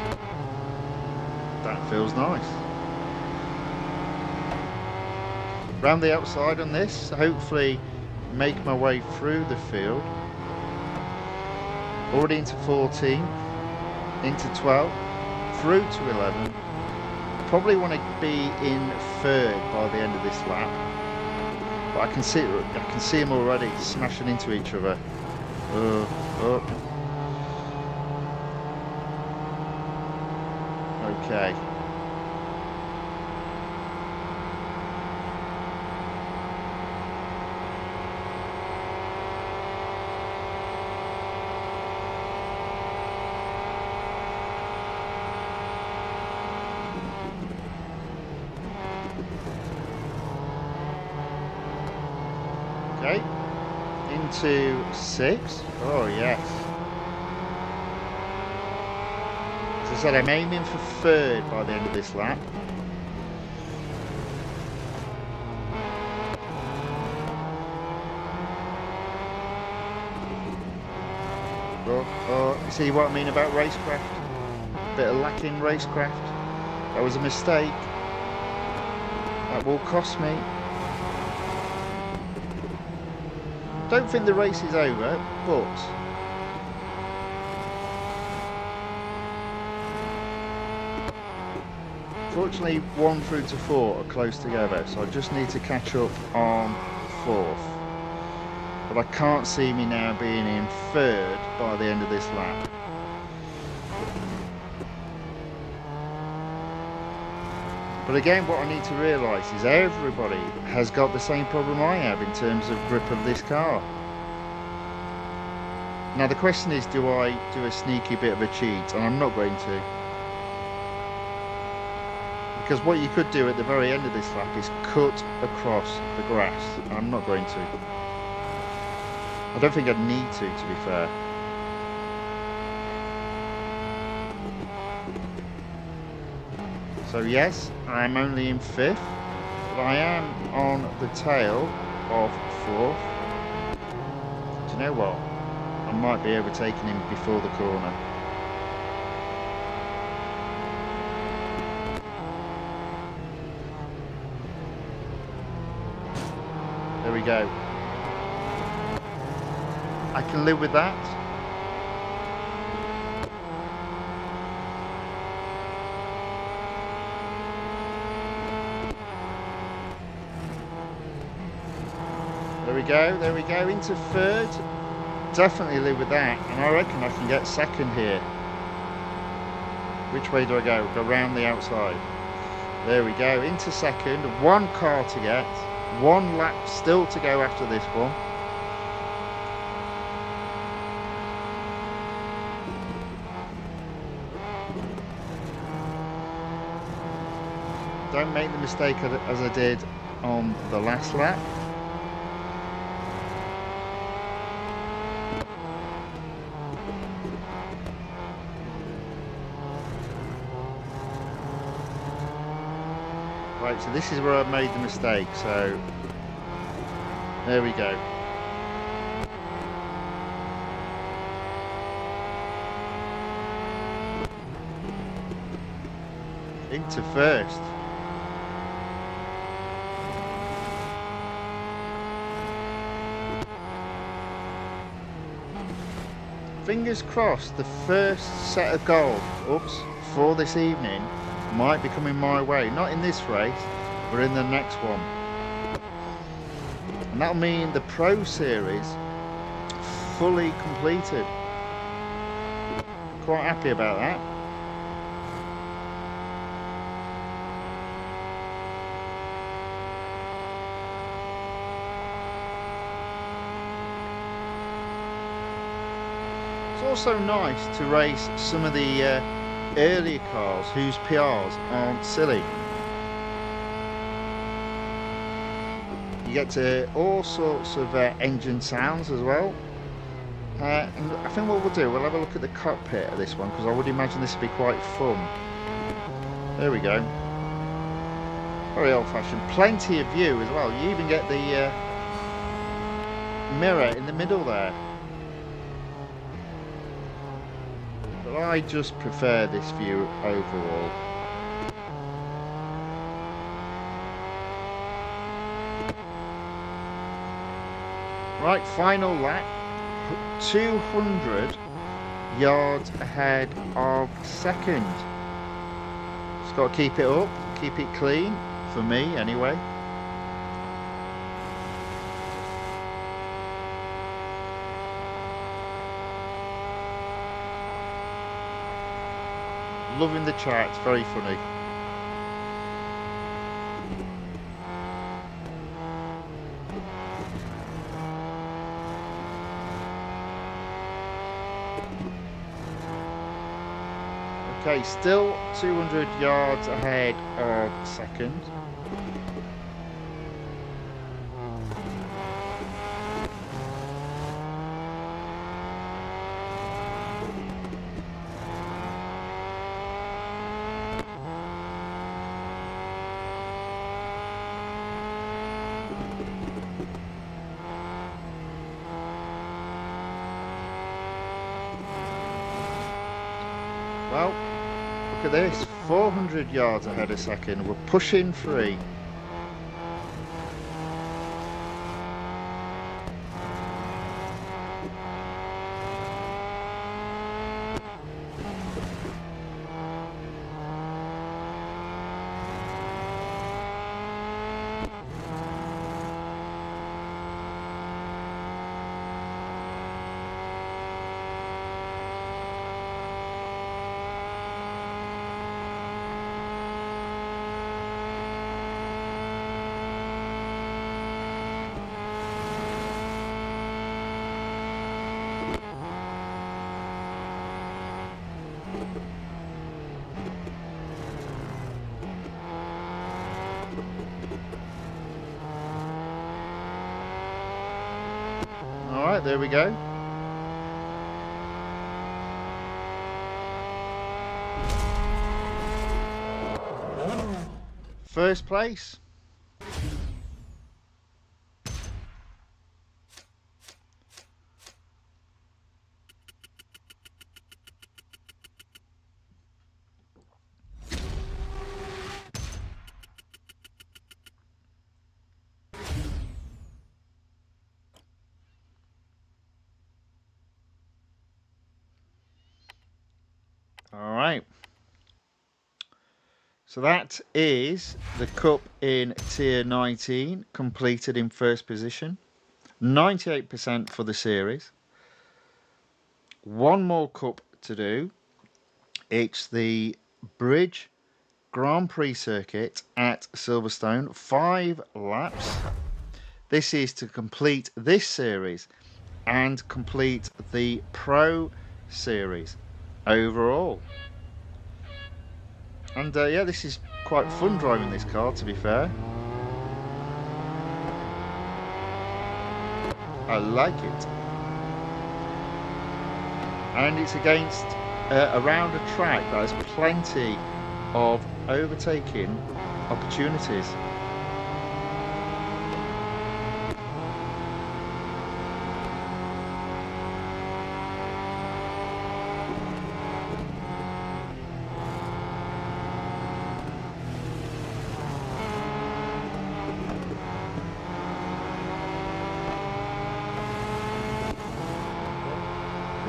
That feels nice. Round the outside on this, hopefully make my way through the field. Already into 14, into 12, through to 11. Probably want to be in 3rd by the end of this lap. But I can see them already smashing into each other. Okay. Okay, into 6. Oh yes. As I said, I'm aiming for 3rd by the end of this lap. Oh, see what I mean about racecraft? Bit of lacking racecraft. That was a mistake. That will cost me. Don't think the race is over, but fortunately 1 through to 4 are close together, so I just need to catch up on 4th. But I can't see me now being in 3rd by the end of this lap. But again, what I need to realise is everybody has got the same problem I have in terms of grip of this car. Now the question is, do I do a sneaky bit of a cheat? And I'm not going to. Because what you could do at the very end of this lap is cut across the grass. And I'm not going to. I don't think I'd need to be fair. So yes, I'm only in 5th, but I am on the tail of 4th. Do you know what? I might be overtaking him before the corner. There we go. I can live with that. There we go, into 3rd. Definitely live with that, and I reckon I can get 2nd here. Which way do I go? Go round the outside. There we go, into 2nd. 1 car to get, 1 lap still to go after this one. Don't make the mistake as I did on the last lap. Right, so this is where I've made the mistake, so there we go. Into 1st. Fingers crossed the first set of gold for this evening might be coming my way. Not in this race, but in the next one. And that'll mean the Pro Series fully completed. Quite happy about that. It's also nice to race some of the earlier cars whose PRs aren't silly. You get to all sorts of engine sounds as well. And I think what we'll do, we'll have a look at the cockpit of this one, because I would imagine this would be quite fun. There we go. Very old fashioned. Plenty of view as well. You even get the mirror in the middle there. But I just prefer this view overall. Right, final lap. 200 yards ahead of second. Just got to keep it up, keep it clean, for me anyway. Loving the chat, it's very funny. Okay, still 200 yards ahead of second. Well, look at this, 400 yards ahead of second. We're pushing free. Alright, there we go. First place. All right. So that is the Cup in Tier 19, completed in first position. 98% for the series. One more Cup to do. It's the Bridge Grand Prix circuit at Silverstone. 5 laps. This is to complete this series and complete the Pro Series overall. And yeah, this is quite fun driving this car, to be fair. I like it. And it's against around a track that has plenty of overtaking opportunities.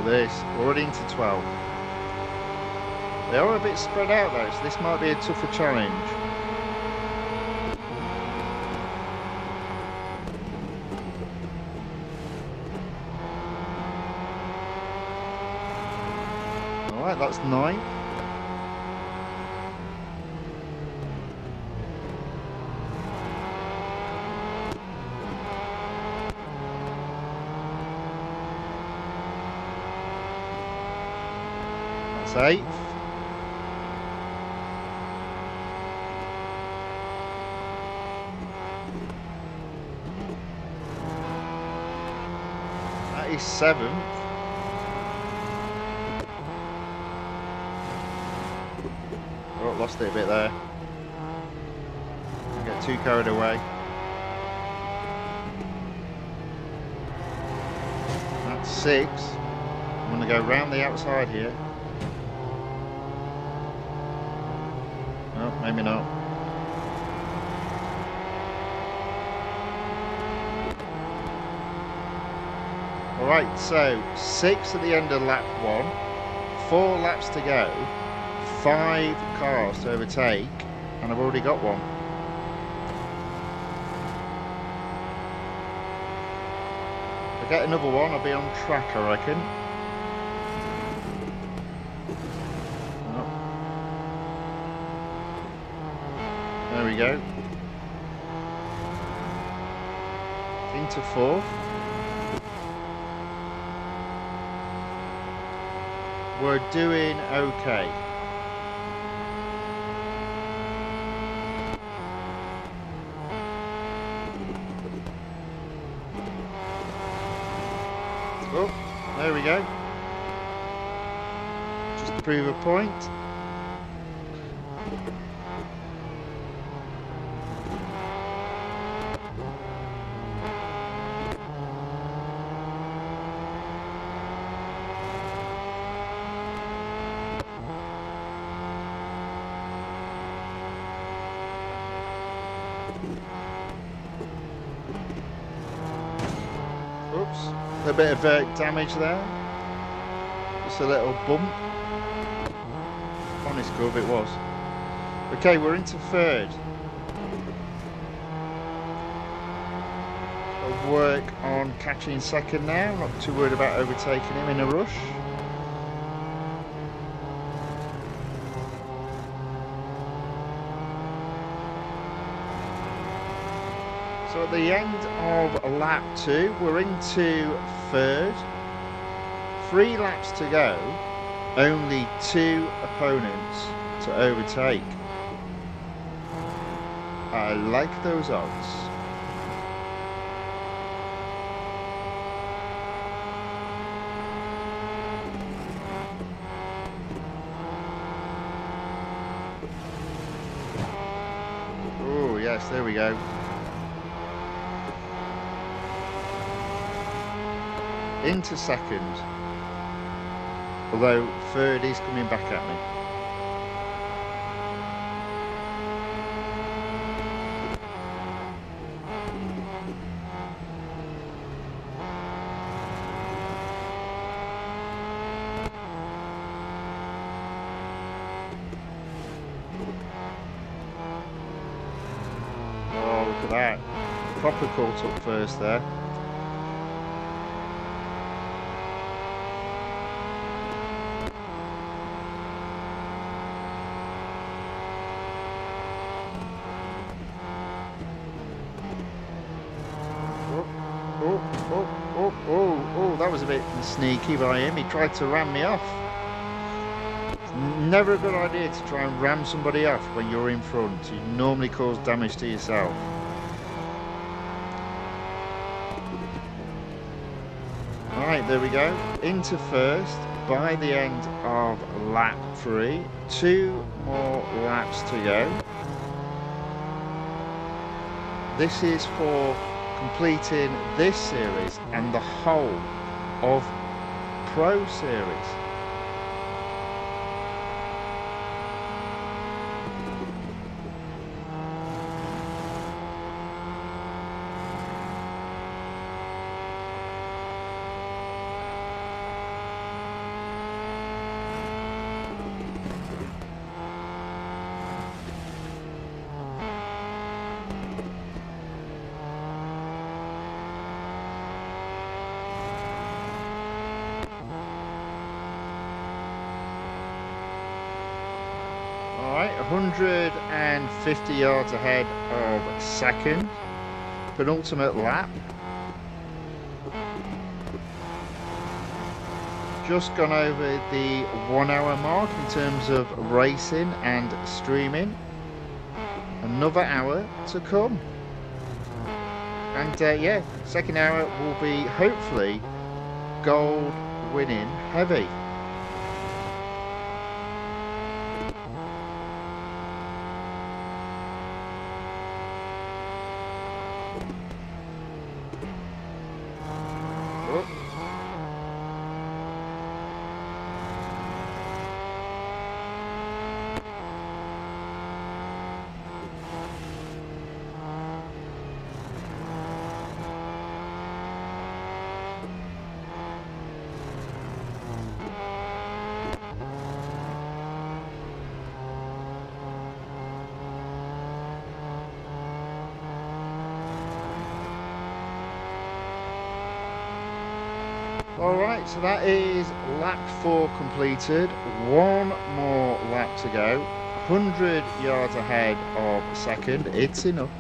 This already into 12. They are a bit spread out though, so this might be a tougher challenge. Alright, that's 9. That's 8. That is 7th. Oh, lost it a bit there. Get too carried away. That's 6. I'm going to go round the outside here. No, maybe not. Alright, so 6 at the end of lap 1. 4 laps to go. 5 cars to overtake. And I've already got one. If I get another one, I'll be on track, I reckon. we go. Into fourth. We're doing okay. Oh, there we go. Just to prove a point. Oops, a bit of damage there. Just a little bump. Honest gov, it was. Okay, we're into third. I'll work on catching second now. Not too worried about overtaking him in a rush. So at the end of lap 2, we're into third. 3 laps to go. Only 2 opponents to overtake. I like those odds. Oh yes, there we go. Into second, although third is coming back at me. Oh, look at that. Proper caught up first there. Oh, that was a bit sneaky by him. He tried to ram me off. It's never a good idea to try and ram somebody off when you're in front. You normally cause damage to yourself. Alright, there we go. Into first by the end of lap 3. 2 more laps to go. This is for completing this series and the whole of Pro Series. Alright, 150 yards ahead of second. Penultimate lap. Just gone over the 1 hour mark in terms of racing and streaming. Another hour to come. And yeah, second hour will be hopefully gold winning heavy. Alright, so that is lap 4 completed. 1 more lap to go. 100 yards ahead of second. It's enough.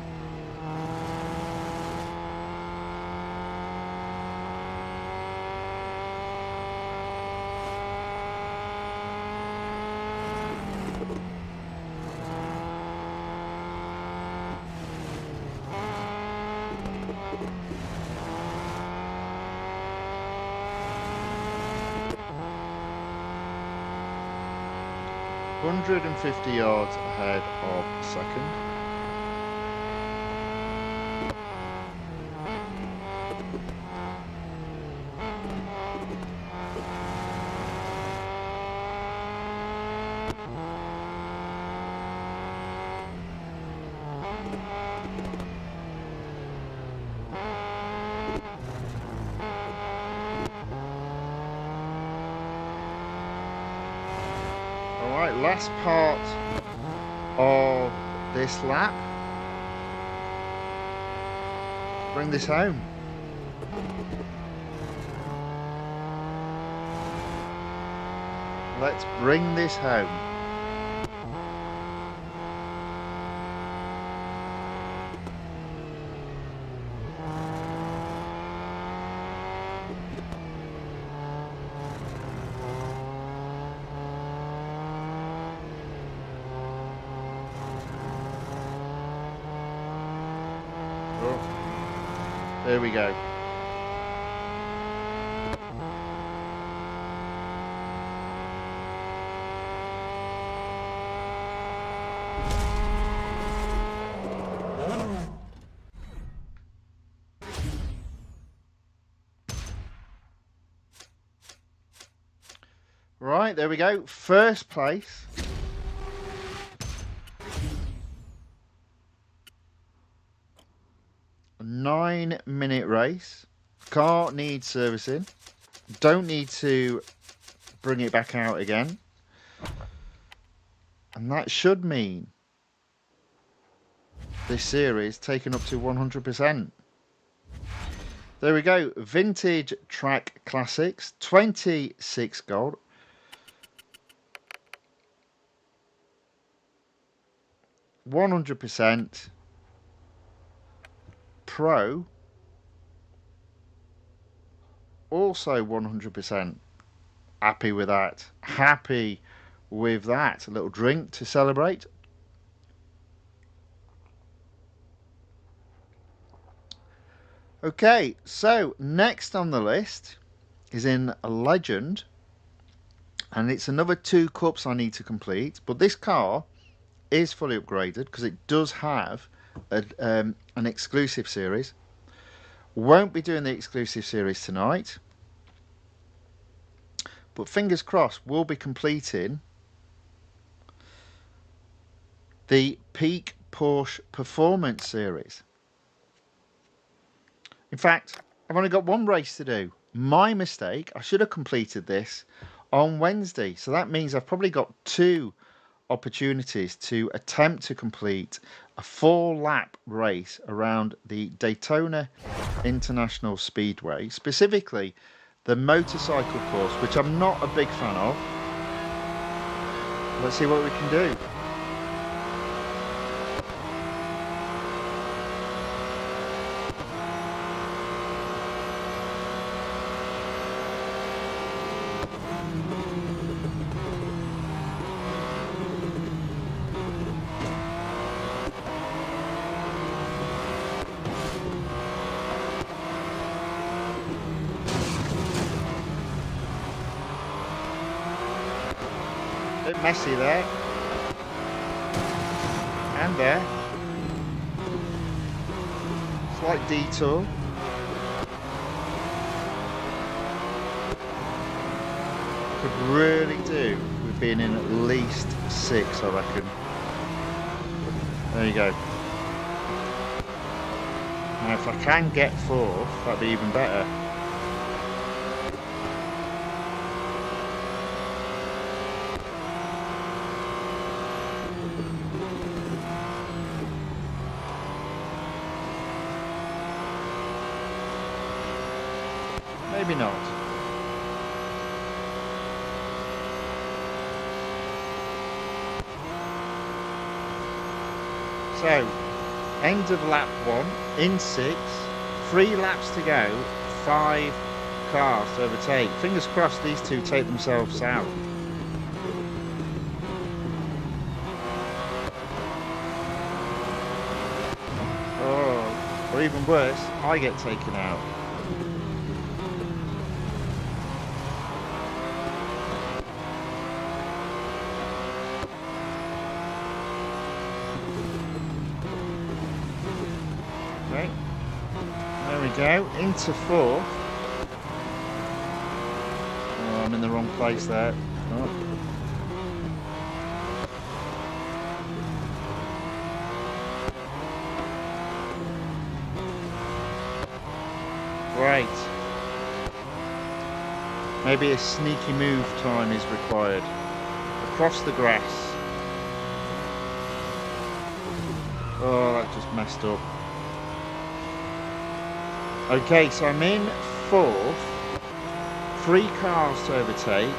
Hundred and 50 yards ahead of second. Alright, last part of this lap. Bring this home. Let's bring this home. There we go. Right, there we go. First place. A 9-minute race. Car needs servicing. Don't need to bring it back out again. And that should mean this series taken up to 100%. There we go. Vintage Track Classics. 26 gold. %. Pro. Also 100%. Happy with that. Happy with that. A little drink to celebrate. Okay, so next on the list is in a Legend. And it's another 2 cups I need to complete. But this car is fully upgraded because it does have an exclusive series. Won't be doing the exclusive series tonight, but fingers crossed we'll be completing the Peak Porsche Performance series. In fact, I've only got one race to do. My mistake. I should have completed this on Wednesday, so that means I've probably got 2 opportunities to attempt to complete a 4-lap race around the Daytona International Speedway, specifically the motorcycle course, which I'm not a big fan of. Let's see what we can do. Bit messy there, and there. Slight detour. Could really do with being in at least 6, I reckon. There you go. Now if I can get 4th, that'd be even better. Maybe not. so end of lap 1 in 6, 3 laps to go, 5 cars to overtake. Fingers crossed these two take themselves out. Oh, or even worse, I get taken out. Okay, there we go, into 4th. Oh, I'm in the wrong place there. Oh. Right. Maybe a sneaky move time is required. Across the grass. Oh, that just messed up. Okay, so I'm in 4th. 3 cars to overtake.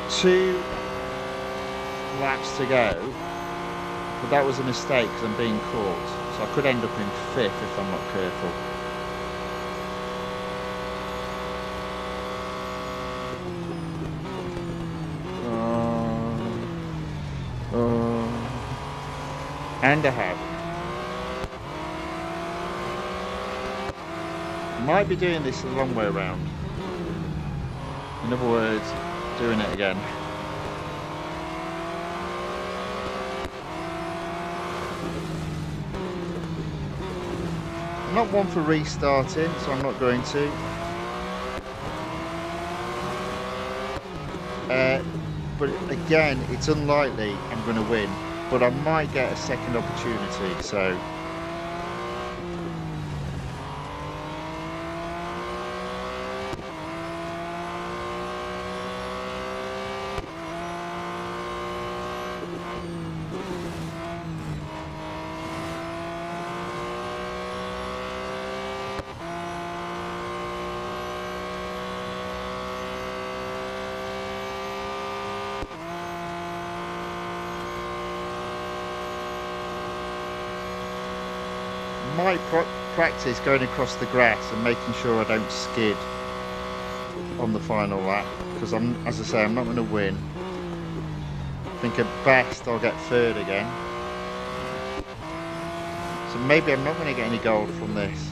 2 laps to go. But that was a mistake because I'm being caught. So I could end up in 5th if I'm not careful. And I have. Might be doing this the long way around. In other words, doing it again. I'm not one for restarting, so I'm not going to. But again, it's unlikely I'm going to win. But I might get a second opportunity, so might practice going across the grass and making sure I don't skid on the final lap, because as I say, I'm not going to win. I think at best I'll get 3rd again, so maybe I'm not going to get any gold from this.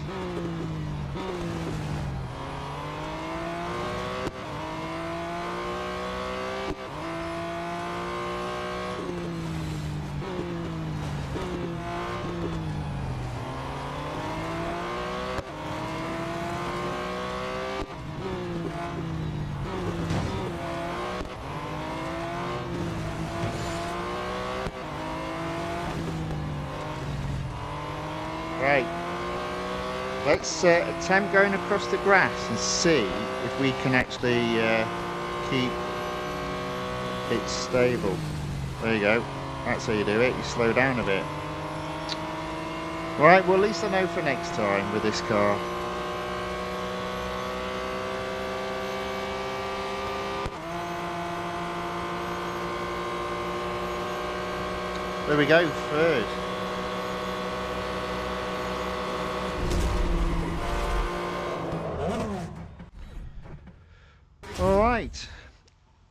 Right, let's attempt going across the grass and see if we can actually keep it stable. There you go, that's how you do it, you slow down a bit. Right, well at least I know for next time with this car. There we go, 3rd. Alright,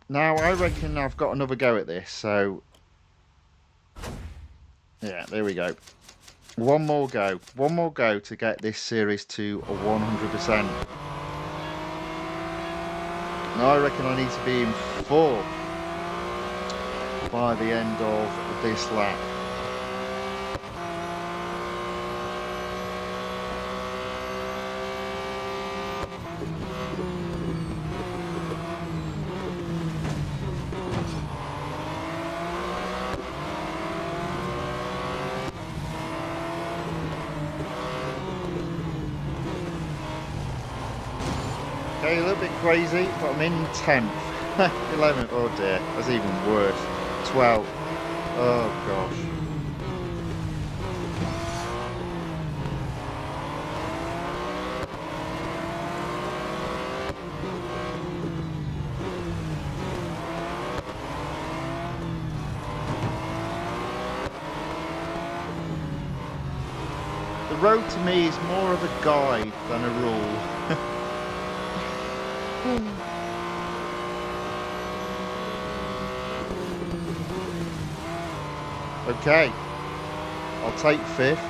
now I reckon I've got another go at this, so yeah, there we go. One more go to get this series to a 100%. Now I reckon I need to be in 4th by the end of this lap. Okay, a little bit crazy, but I'm in 10th. 11th, oh dear, that's even worse. 12th, oh gosh. The road to me is more of a guide than a rule. Okay, I'll take 5th.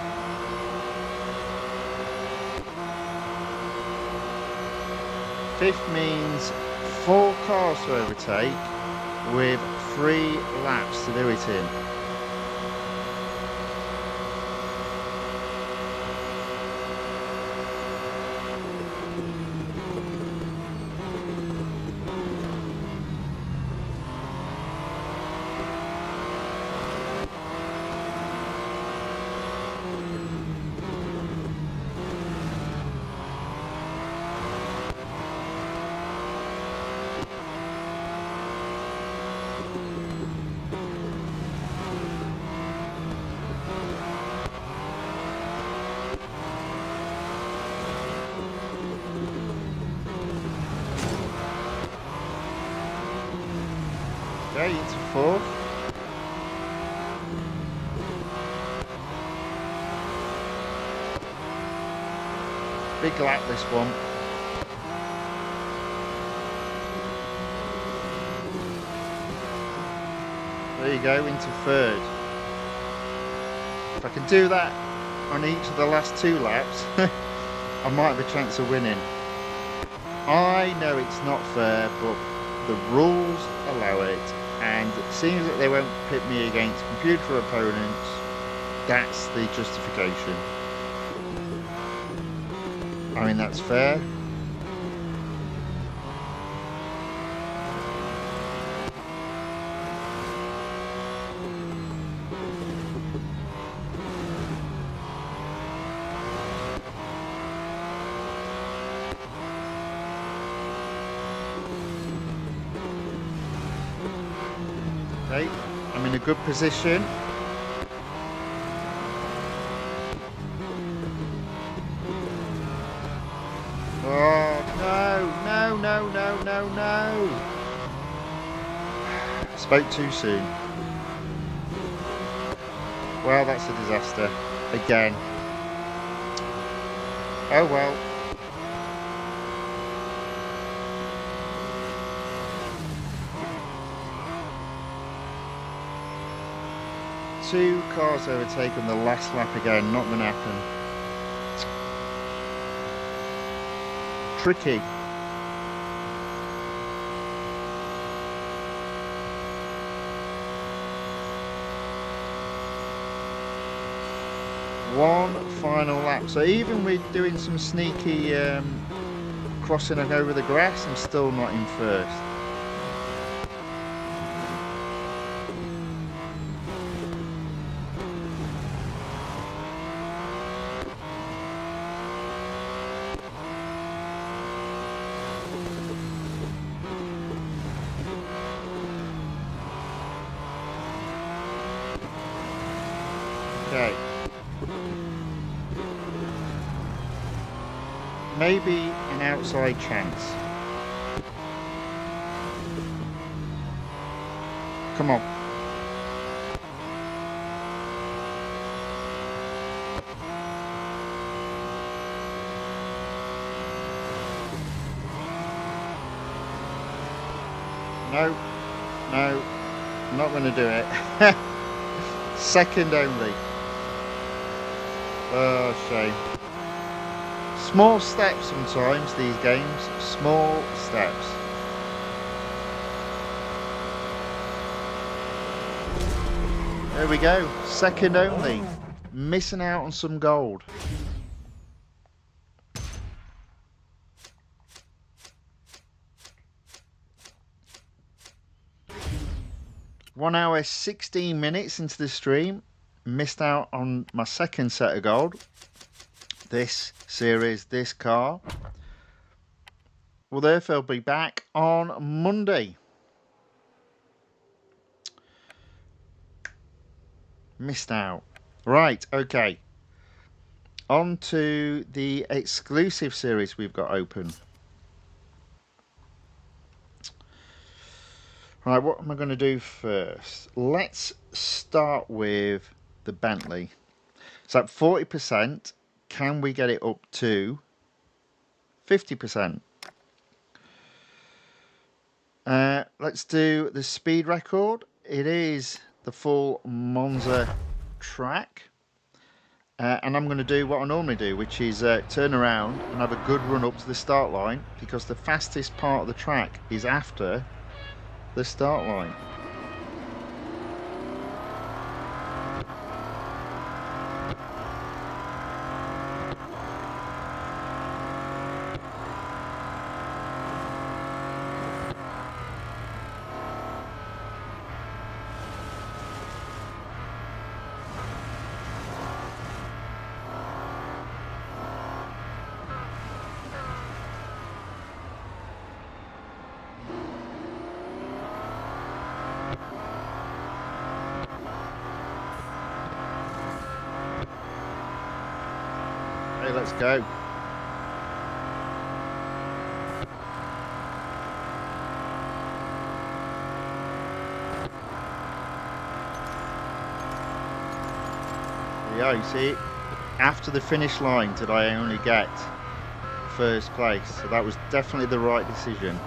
Fifth means 4 cars to overtake with 3 laps to do it in. Okay, into 4th. Big lap this one. There you go, into 3rd. If I can do that on each of the last 2 laps, I might have a chance of winning. I know it's not fair, but the rules allow it, and it seems that they won't pit me against computer opponents. That's the justification. I mean, that's fair. Okay, I'm in a good position. Oh, no. Spoke too soon. Well, that's a disaster. Again. Oh well. Two cars overtake on the last lap again, not going to happen. Tricky. One final lap. So even with doing some sneaky crossing over the grass, I'm still not in 1st. Okay. Maybe an outside chance. Come on. No, I'm not going to do it. 2nd only. Oh, shame. Small steps sometimes, these games. Small steps. There we go. 2nd only. Missing out on some gold. One hour 16 minutes into the stream. Missed out on my 2nd set of gold. This series, this car. Well, therefore, I'll be back on Monday. Missed out. Right, okay. On to the exclusive series we've got open. Right, what am I going to do first? Let's start with the Bentley. It's at 40%. can we get it up to 50%? Let's do the speed record. It is the full Monza track. And I'm going to do what I normally do, which is turn around and have a good run up to the start line, because the fastest part of the track is after the start line. Okay, let's go. Yeah, you see, after the finish line did I only get first place, so that was definitely the right decision.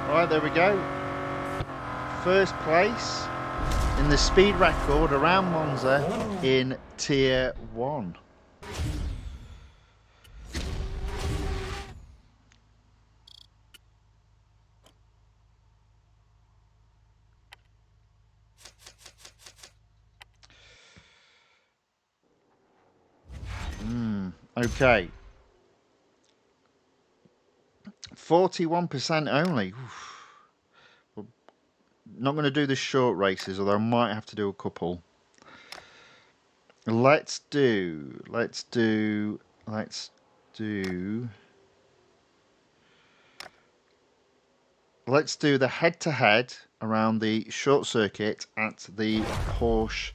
Right, there we go. First place in the speed record around Monza in Tier 1. Okay. 41% only. Oof. Not going to do the short races, although I might have to do a couple. Let's do the head-to-head around the short circuit at the Porsche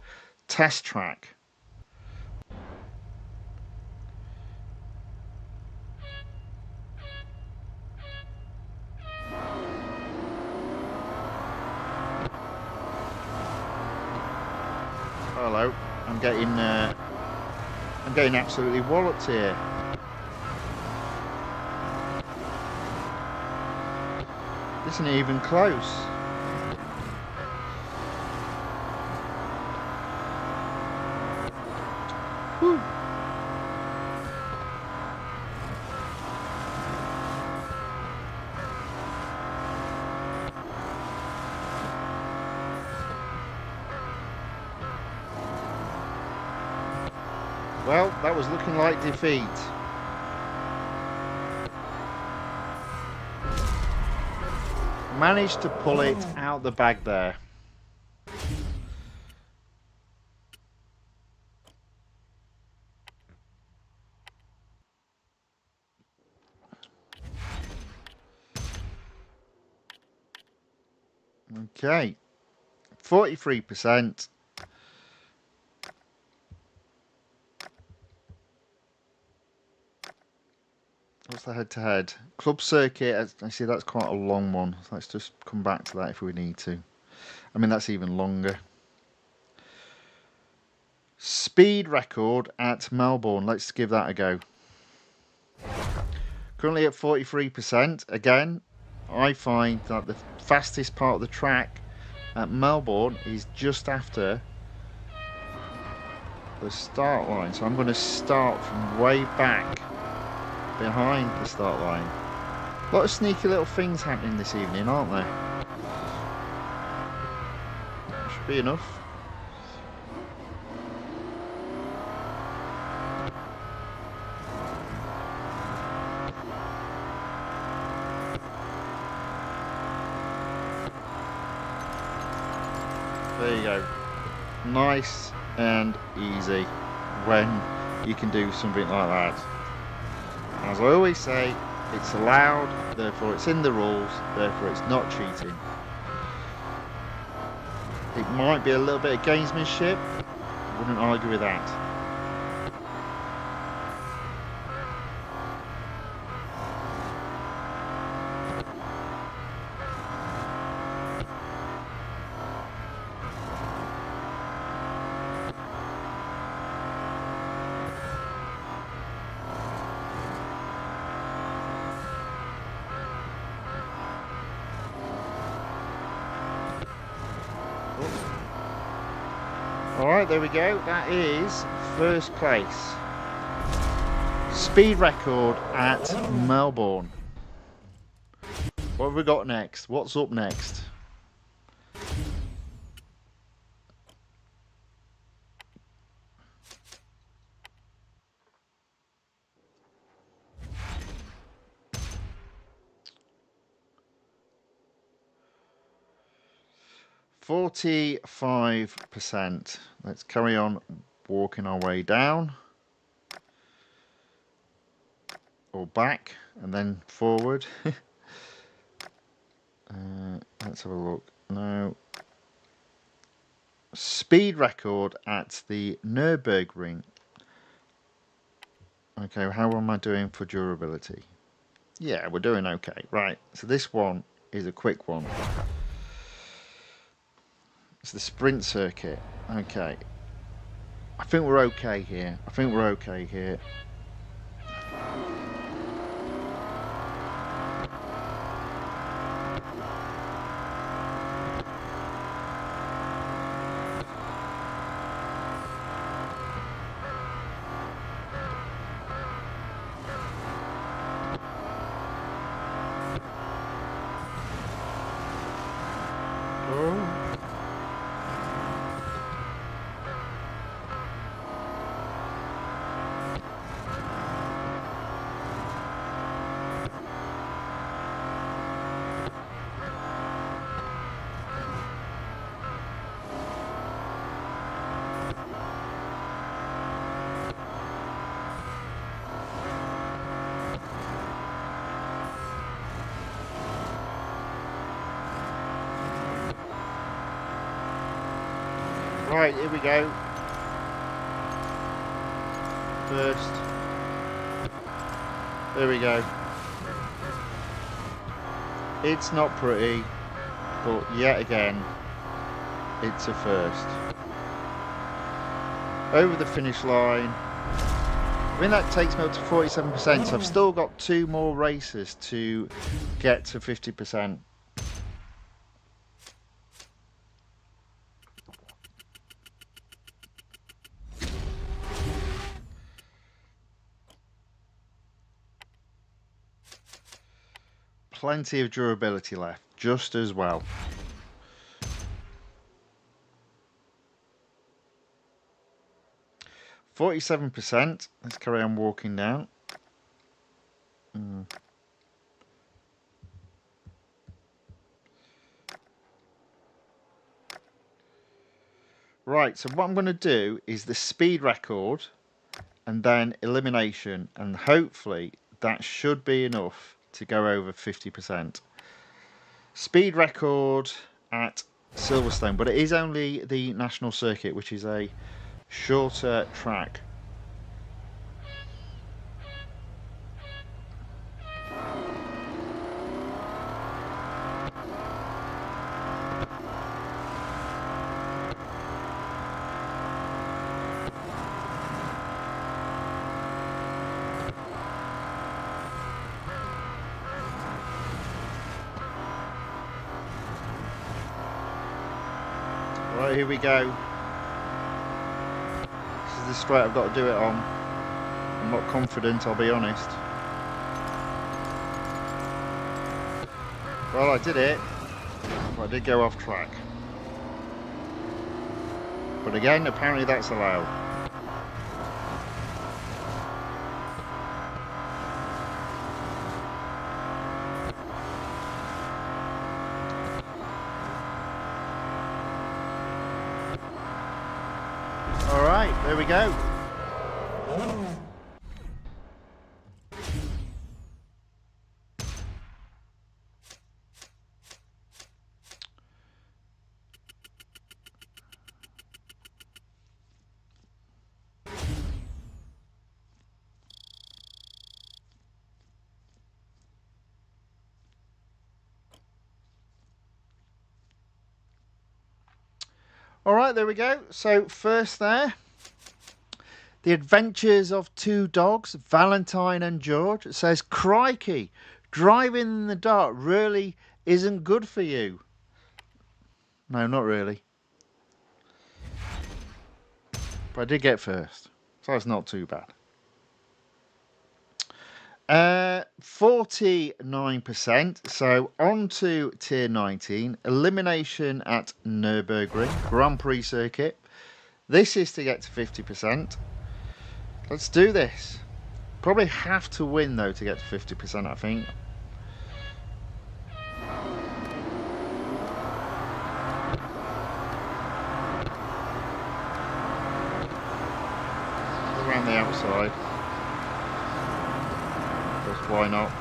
test track. Hello, I'm getting absolutely walloped here. This isn't even close. Whew. Well, that was looking like defeat. Managed to pull it out the bag there. Okay, 43%. What's the head-to-head? Club circuit, I see that's quite a long one. Let's just come back to that if we need to. I mean, that's even longer. Speed record at Melbourne. Let's give that a go. Currently at 43%. Again, I find that the fastest part of the track at Melbourne is just after the start line. So I'm going to start from way back behind the start line. A lot of sneaky little things happening this evening, aren't there? Should be enough. There you go. Nice and easy when you can do something like that. As I always say, it's allowed, therefore it's in the rules, therefore it's not cheating. It might be a little bit of gamesmanship, wouldn't argue with that. Alright, there we go. That is first place. Speed record at Melbourne. What have we got next? What's up next? %45%. Let's carry on walking our way down. Or back and then forward. Let's have a look. No. Speed record at the Nürburgring. Okay, how am I doing for durability? Yeah, we're doing okay. Right, so this one is a quick one. It's the sprint circuit. Okay. I think we're okay here. Right, here we go. First. There we go. It's not pretty, but yet again, it's a first. Over the finish line. I mean, that takes me up to 47%, so I've still got 2 more races to get to 50%. Plenty of durability left, just as well. %47%. Let's carry on walking down. Right, so what I'm going to do is the speed record and then elimination, and hopefully that should be enough to go over 50%. Speed record at Silverstone, but it is only the national circuit, which is a shorter track. Right, here we go. This is the straight I've got to do it on. I'm not confident, I'll be honest. Well, I did it, but I did go off track. But again, apparently that's allowed. Alright, there we go. Alright, there we go. So first there, The Adventures of Two Dogs, Valentine and George. It says, crikey, driving in the dark really isn't good for you. No, not really. But I did get first, so it's not too bad. 49%. So on to tier 19. Elimination at Nürburgring Grand Prix circuit. This is to get to 50%. Let's do this. Probably have to win though to get to 50%, I think. Around the outside. Just why not?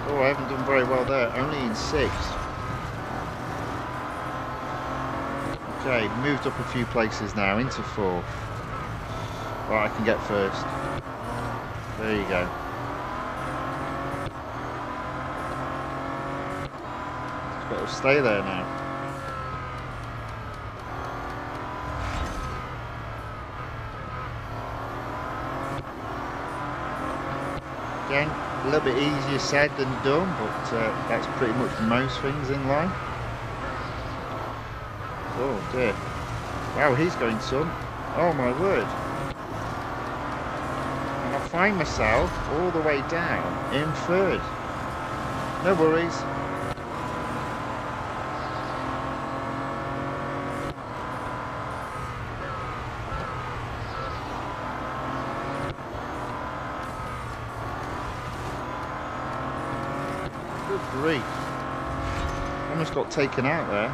Oh, I haven't done very well there. Only in 6th. Okay, moved up a few places now into 4th. Right, I can get first. There you go. Just got to stay there now. Again, a little bit easier said than done, but that's pretty much most things in life. Oh dear. Wow, he's going some. Oh my word. And I find myself all the way down in 3rd. No worries. Good grief. Almost got taken out there.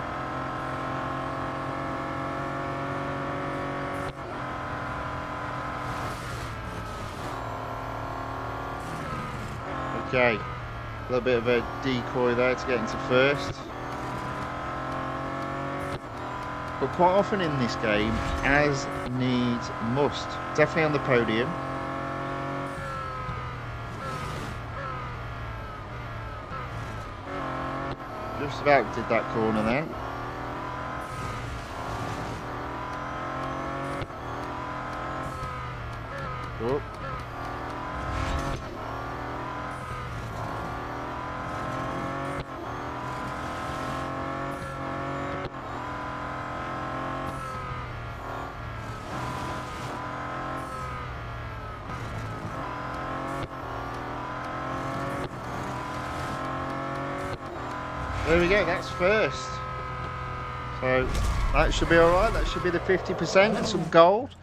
Okay, a little bit of a decoy there to get into 1st. But quite often in this game, as needs must. Definitely on the podium. Just about did that corner then. Oh. There we go, that's 1st. So that should be alright, that should be the 50% and some gold.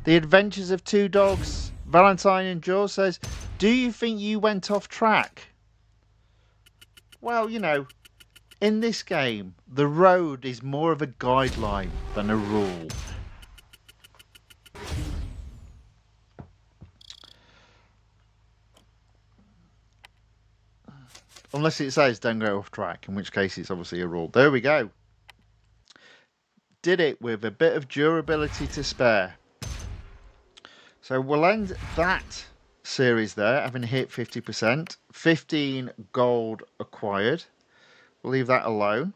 The Adventures of Two Dogs, Valentine and George says, do you think you went off track? Well, you know, in this game, the road is more of a guideline than a rule. Unless it says don't go off track, in which case it's obviously a rule. There we go. Did it with a bit of durability to spare. So we'll end that series there, having hit 50%. 15 gold acquired. We'll leave that alone.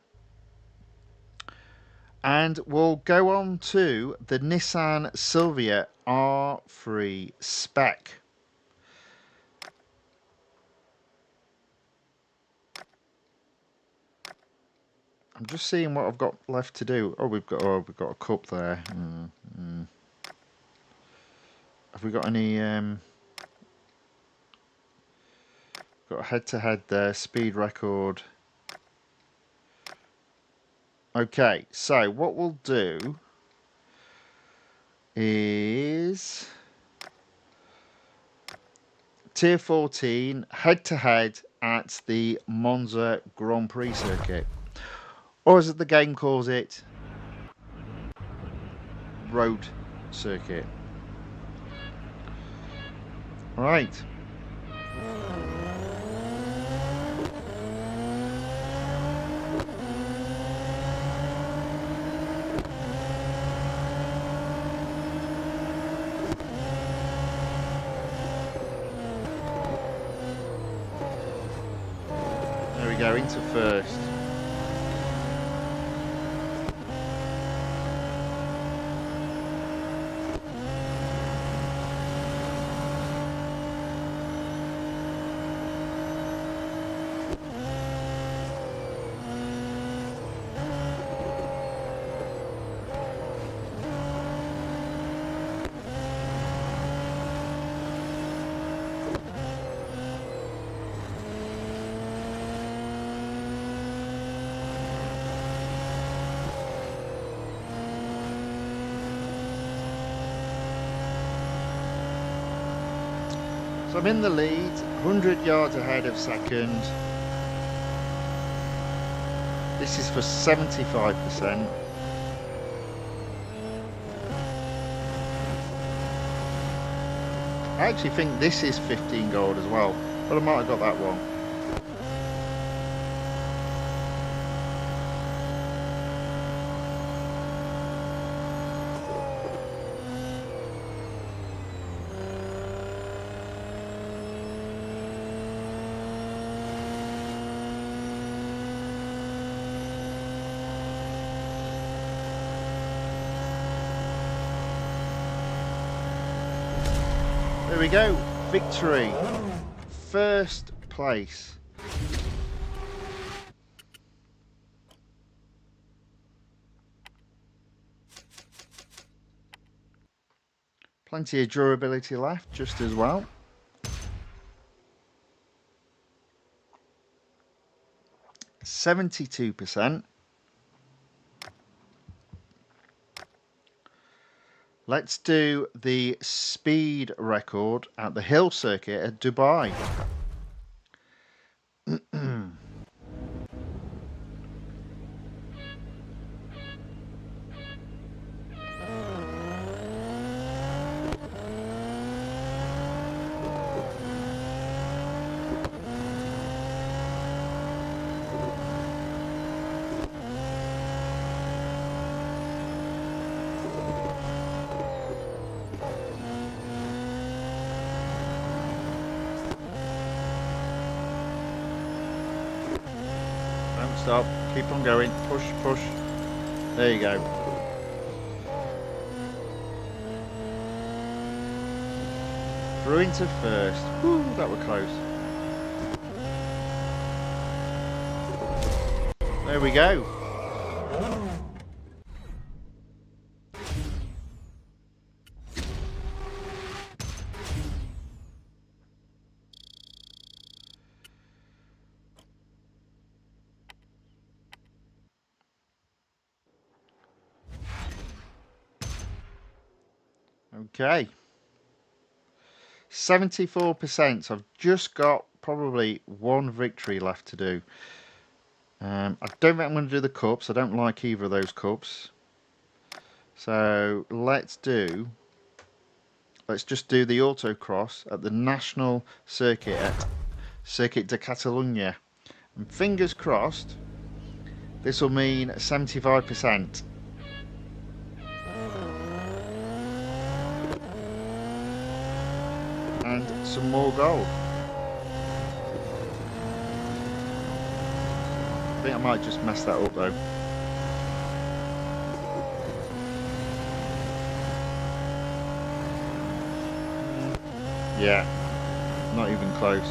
And we'll go on to the Nissan Silvia R3 Spec. I'm just seeing what I've got left to do. Oh, we've got a cup there. Have we got any? Got a head-to-head there. Speed record. Okay, so what we'll do is Tier 14 head-to-head at the Monza Grand Prix circuit, or as the game calls it, road circuit. Right. There we go, into first. So I'm in the lead, 100 yards ahead of second. This is for 75%. I actually think this is 15 gold as well, but I might have got that wrong. There we go, victory, first place. Plenty of durability left, just as well. %. Let's do the speed record at the hill circuit at Dubai. Stop, keep on going, push, push. There you go. Through into first. Whew, that were close. There we go. Okay, 74%. I've just got probably one victory left to do. I don't think I'm going to do the cups. I don't like either of those cups. So let's just do the autocross at the national circuit at Circuit de Catalunya. And fingers crossed, this will mean 75%. And some more gold. I think I might just mess that up though. Yeah, not even close.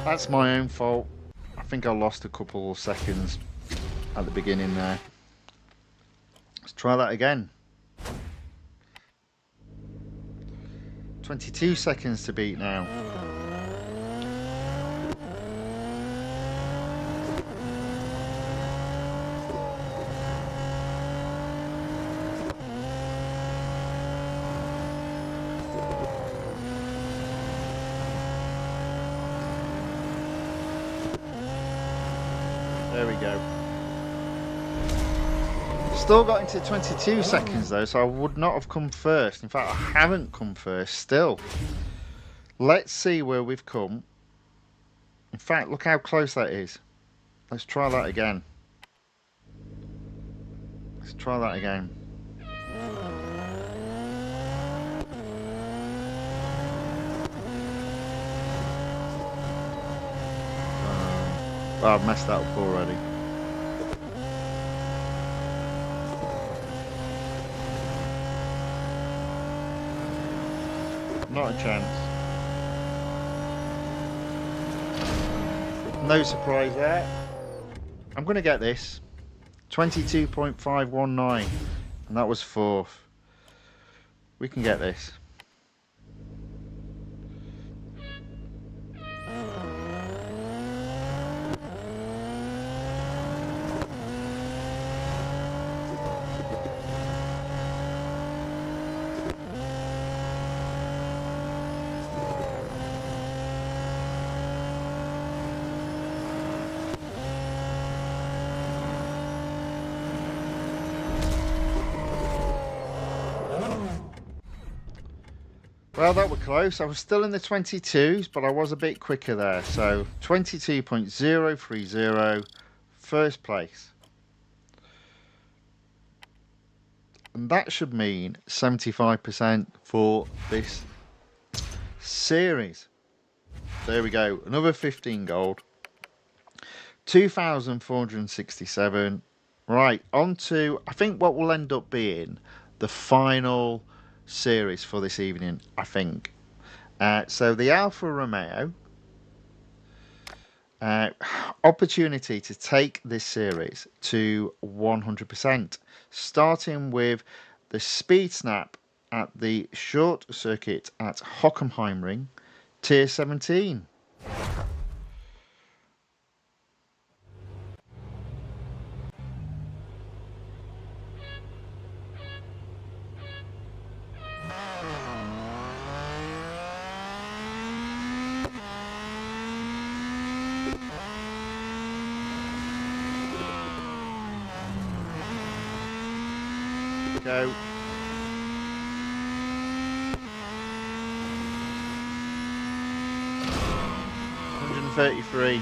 That's my own fault. I think I lost a couple of seconds at the beginning there. Let's try that again. 22 seconds to beat now. There we go. Still got into 22 seconds though, so I would not have come first. In fact, I haven't come first still. Let's see where we've come. In fact, look how close that is. Let's try that again. Let's try that again. Well, I've messed that up already. Not a chance. No surprise there. I'm going to get this. 22.519. And that was fourth. We can get this. Well, that was close. I was still in the 22s, but I was a bit quicker there. So 22.030, first place. And that should mean 75% for this series. There we go. Another 15 gold. 2,467. Right, on to, I think what will end up being the final series for this evening, I think. So the Alfa Romeo, opportunity to take this series to 100%, starting with the speed snap at the short circuit at Hockenheimring, tier 17. Go. 133.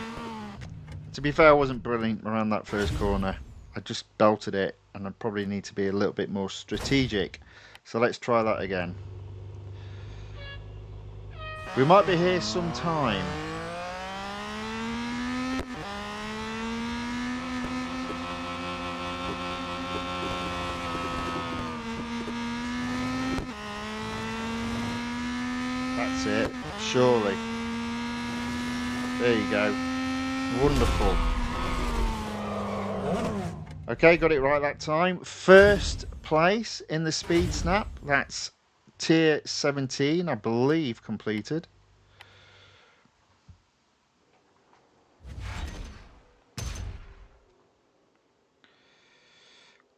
To be fair, I wasn't brilliant around that first corner. I just belted it, and I probably need to be a little bit more strategic. So let's try that again. We might be here sometime. That's it, surely. There you go. Wonderful. Okay, got it right that time. First place in the speed snap. That's tier 17, I believe, completed.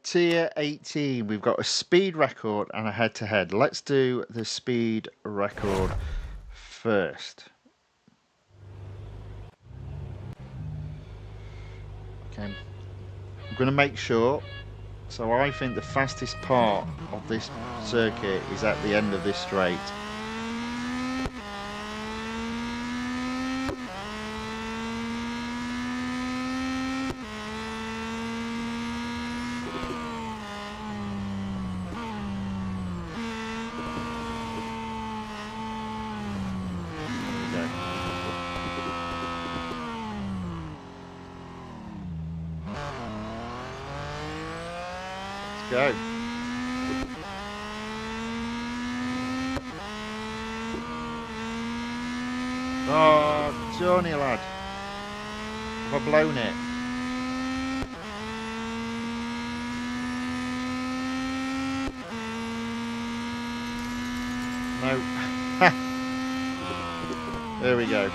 Tier 18, we've got a speed record and a head-to-head. Let's do the speed record first. Okay, I'm going to make sure. So I think the fastest part of this circuit is at the end of this straight. Go. Oh, Johnny lad. If I blown it? No. There we go.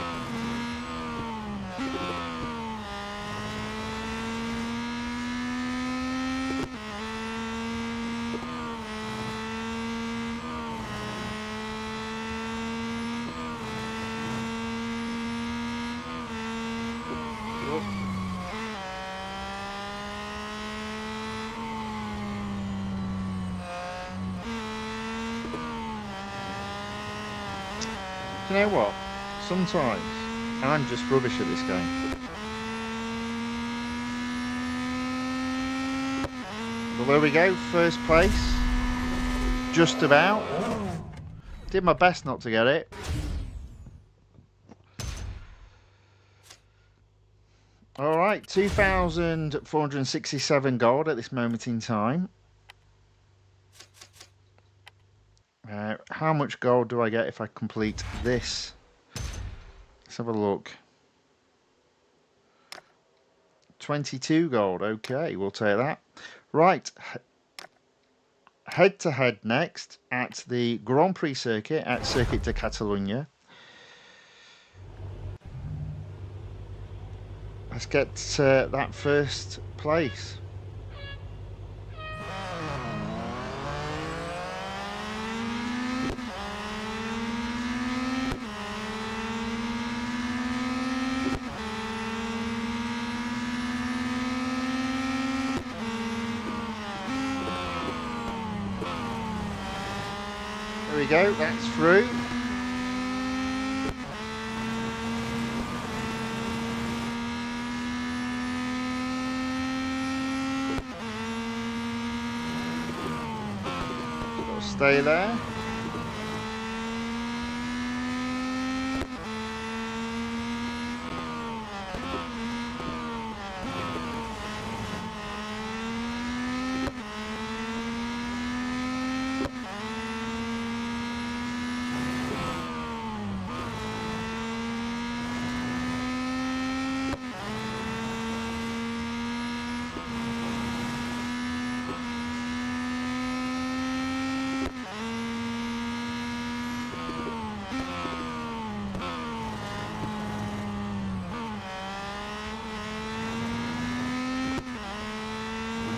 You know what? Sometimes I'm just rubbish at this game. Well, there we go, first place. Just about. Did my best not to get it. Alright, 2,467 gold at this moment in time. How much gold do I get if I complete this? Let's have a look. 22 gold. Okay, we'll take that. Right. Head to head next at the Grand Prix circuit at Circuit de Catalunya. Let's get that first place. There we go, that's through. Gotta stay there.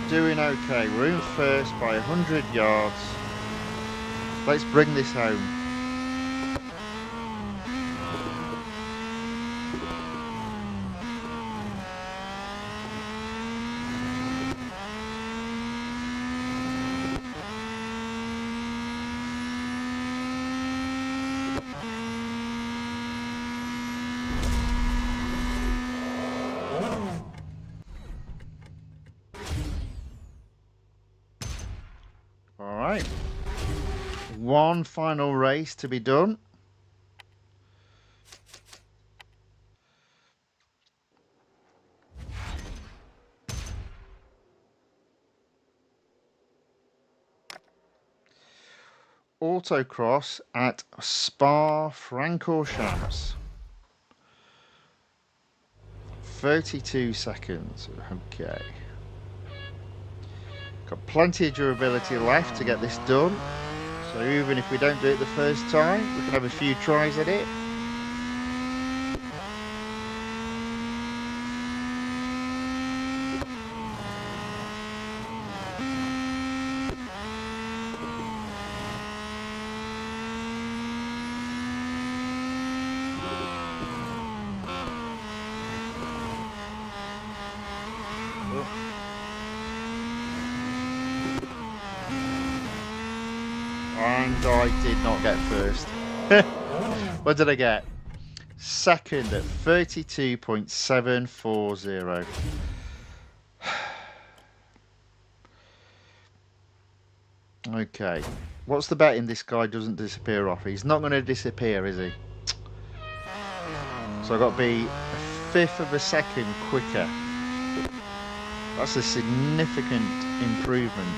Doing okay. We're in first by 100 yards. Let's bring this home. Alright, one final race to be done. Autocross at Spa-Francorchamps. 32 seconds, okay. Got plenty of durability left to get this done, so even if we don't do it the first time, we can have a few tries at it. And I did not get first. What did I get? Second at 32.740. Okay. What's the betting this guy doesn't disappear off? He's not going to disappear, is he? So I've got to be a fifth of a second quicker. That's a significant improvement.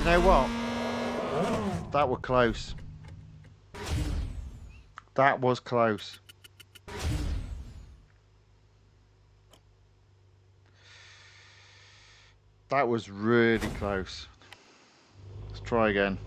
know what? That was close. That was close. That was really close. Let's try again.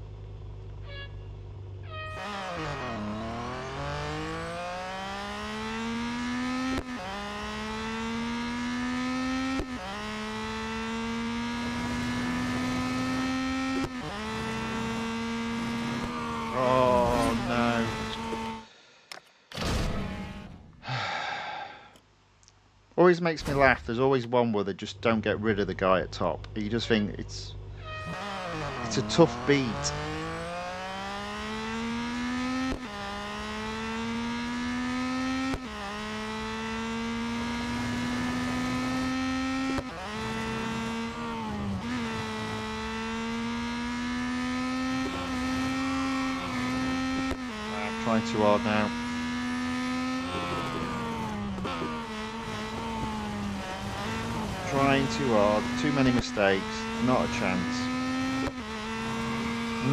Oh no. Always makes me laugh. There's always one where they just don't get rid of the guy at top. You just think it's a tough beat. I'm trying too hard now. Trying too hard, too many mistakes, not a chance.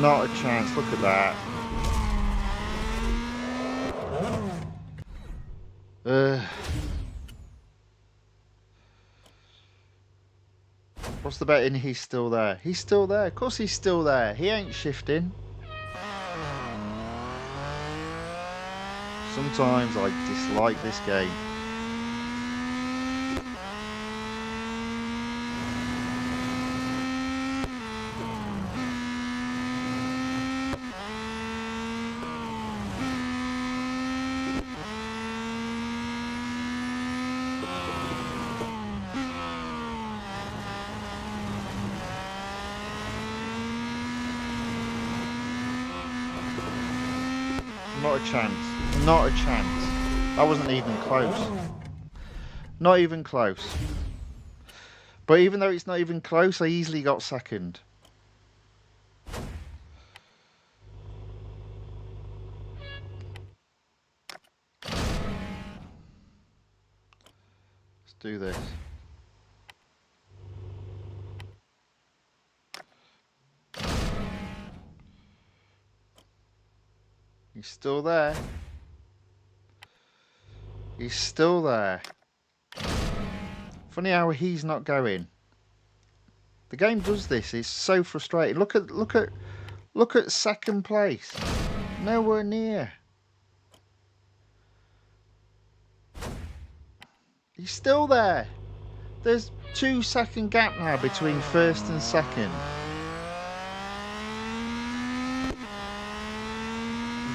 Not a chance, look at that. What's the bet in? He's still there. He's still there, of course he's still there. He ain't shifting. Sometimes I dislike this game. Not a chance. Not a chance. That wasn't even close. Not even close. But even though it's not even close, I easily got second. Let's do this. He's still there. He's still there. Funny how he's not going. The game does this. It's so frustrating. Look at second place. Nowhere near. He's still there. There's 2 second gap now between first and second.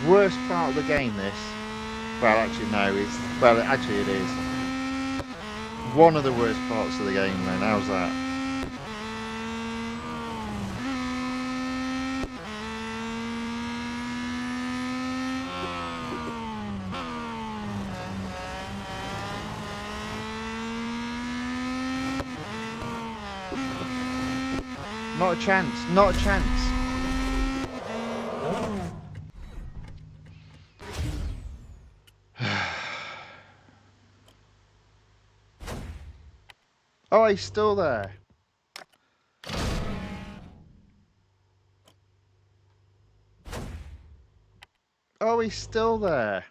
Worst part of the game, this. Well, actually, no. Actually, it is. One of the worst parts of the game, then. How's that? Not a chance. Not a chance. Oh, he's still there. Oh, he's still there.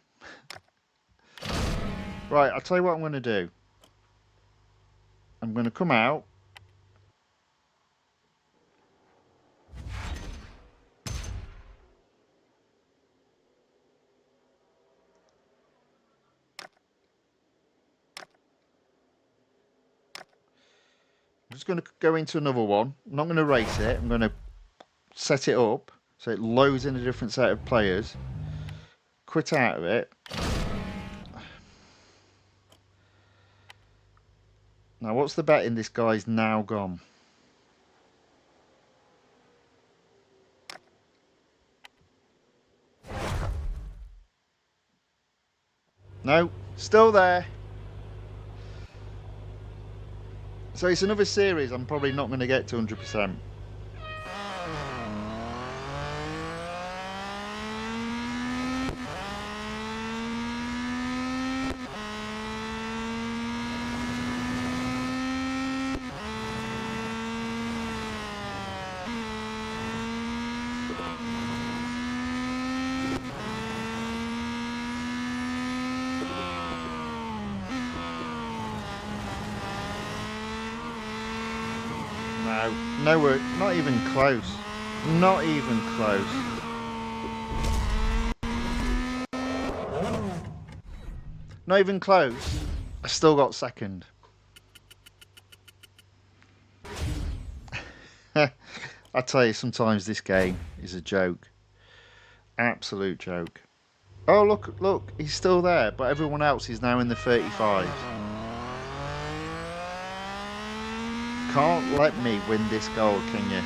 Right, I'll tell you what I'm going to do. I'm going to come out. I'm just going to go into another one. I'm not going to race it. I'm going to set it up so it loads in a different set of players. Quit out of it. Now, what's the betting? This guy's now gone. No, still there. So it's another series I'm probably not going to get to 100%. nowhere, not even close. Not even close. Not even close. I still got second. I tell you, sometimes this game is a joke. Absolute joke. Oh, look, he's still there, but everyone else is now in the 35s. Can't let me win this goal, can you?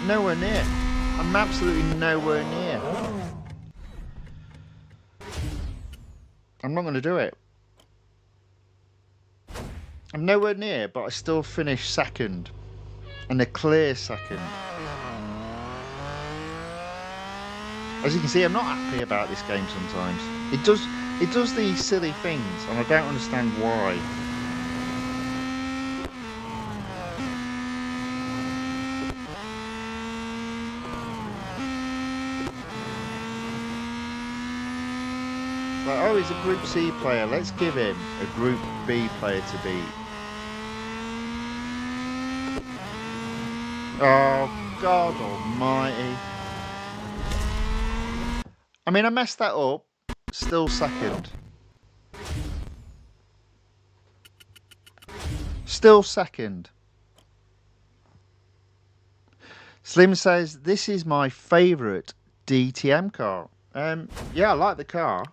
Nowhere near. I'm absolutely nowhere near. I'm not going to do it. I'm nowhere near, but I still finish second. And a clear second. As you can see, I'm not happy about this game sometimes. It does these silly things, and I don't understand why. Like, oh, he's a Group C player. Let's give him a Group B player to beat. Oh, God almighty. I mean, I messed that up. Still second. Still second. Slim says, this is my favourite DTM car. Yeah, I like the car.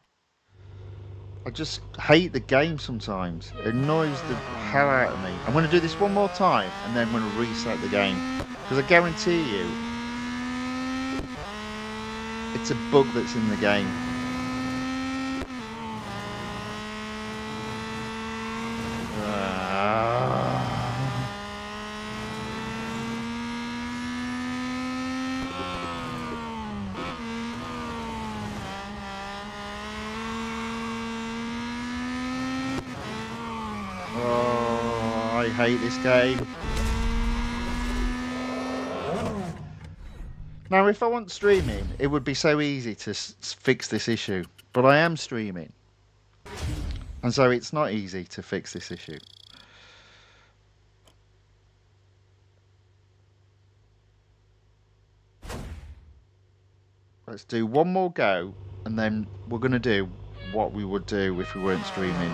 I just hate the game sometimes. It annoys the hell out of me. I'm going to do this one more time and then I'm going to reset the game. Because I guarantee you, it's a bug that's in the game. I hate this game. Now, if I want streaming, it would be so easy to fix this issue. But I am streaming. And so it's not easy to fix this issue. Let's do one more go. And then we're going to do what we would do if we weren't streaming.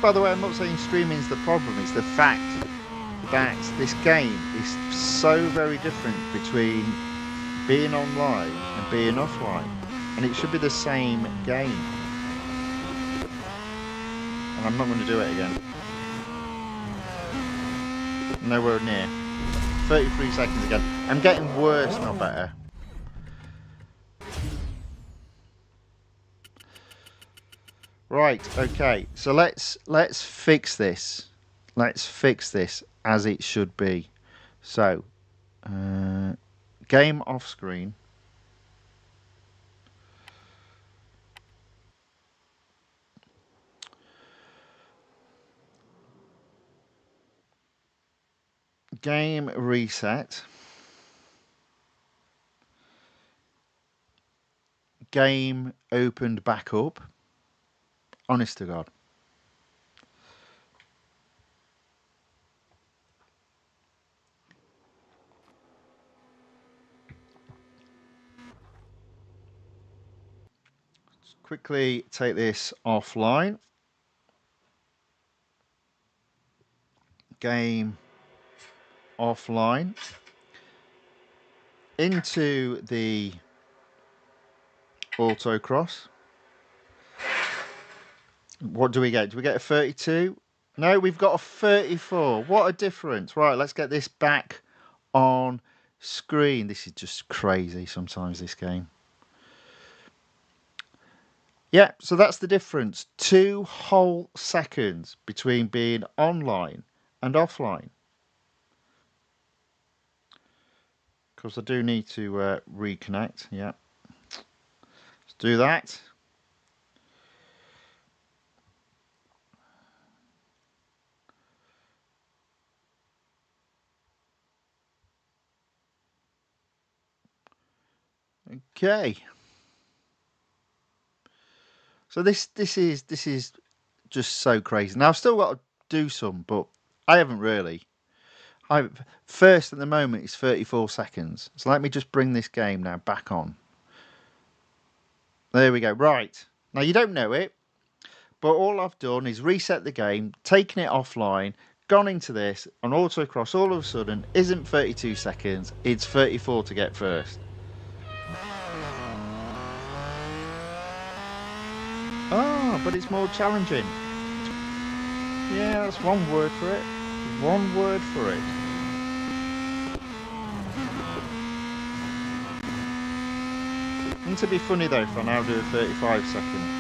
By the way, I'm not saying streaming is the problem, it's the fact that this game is so very different between being online and being offline. And it should be the same game. And I'm not going to do it again. Nowhere near. 33 seconds again. I'm getting worse, not better. Right, okay, so let's fix this. Let's fix this as it should be. So, game off screen. Game reset. Game opened back up. Honest to God. Let's quickly take this offline. Game offline. Into the autocross. What do we get? Do we get a 32? No, we've got a 34. What a difference. Right, let's get this back on screen. This is just crazy sometimes, this game. Yeah, so that's the difference. 2 whole seconds between being online and offline. Of course, I do need to reconnect. Yeah, let's do that. Okay. So this is just so crazy. Now I've still got to do some, but I haven't really. I first at the moment is 34 seconds. So let me just bring this game now back on. There we go. Right. Now you don't know it, but all I've done is reset the game, taken it offline, gone into this, and autocross all of a sudden isn't 32 seconds, it's 34 to get first. Ah, but it's more challenging. Yeah, that's one word for it. One word for it. Wouldn't it be funny though if I now do a 35 second?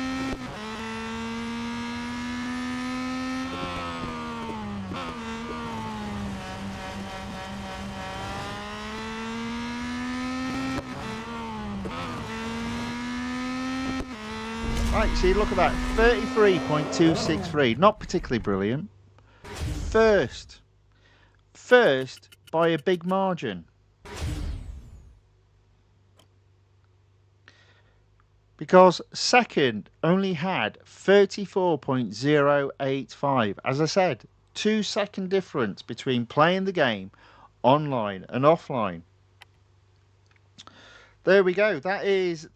Right, see, look at that. 33.263. Not particularly brilliant. First. First by a big margin. Because second only had 34.085. As I said, 2 second difference between playing the game online and offline. There we go. That is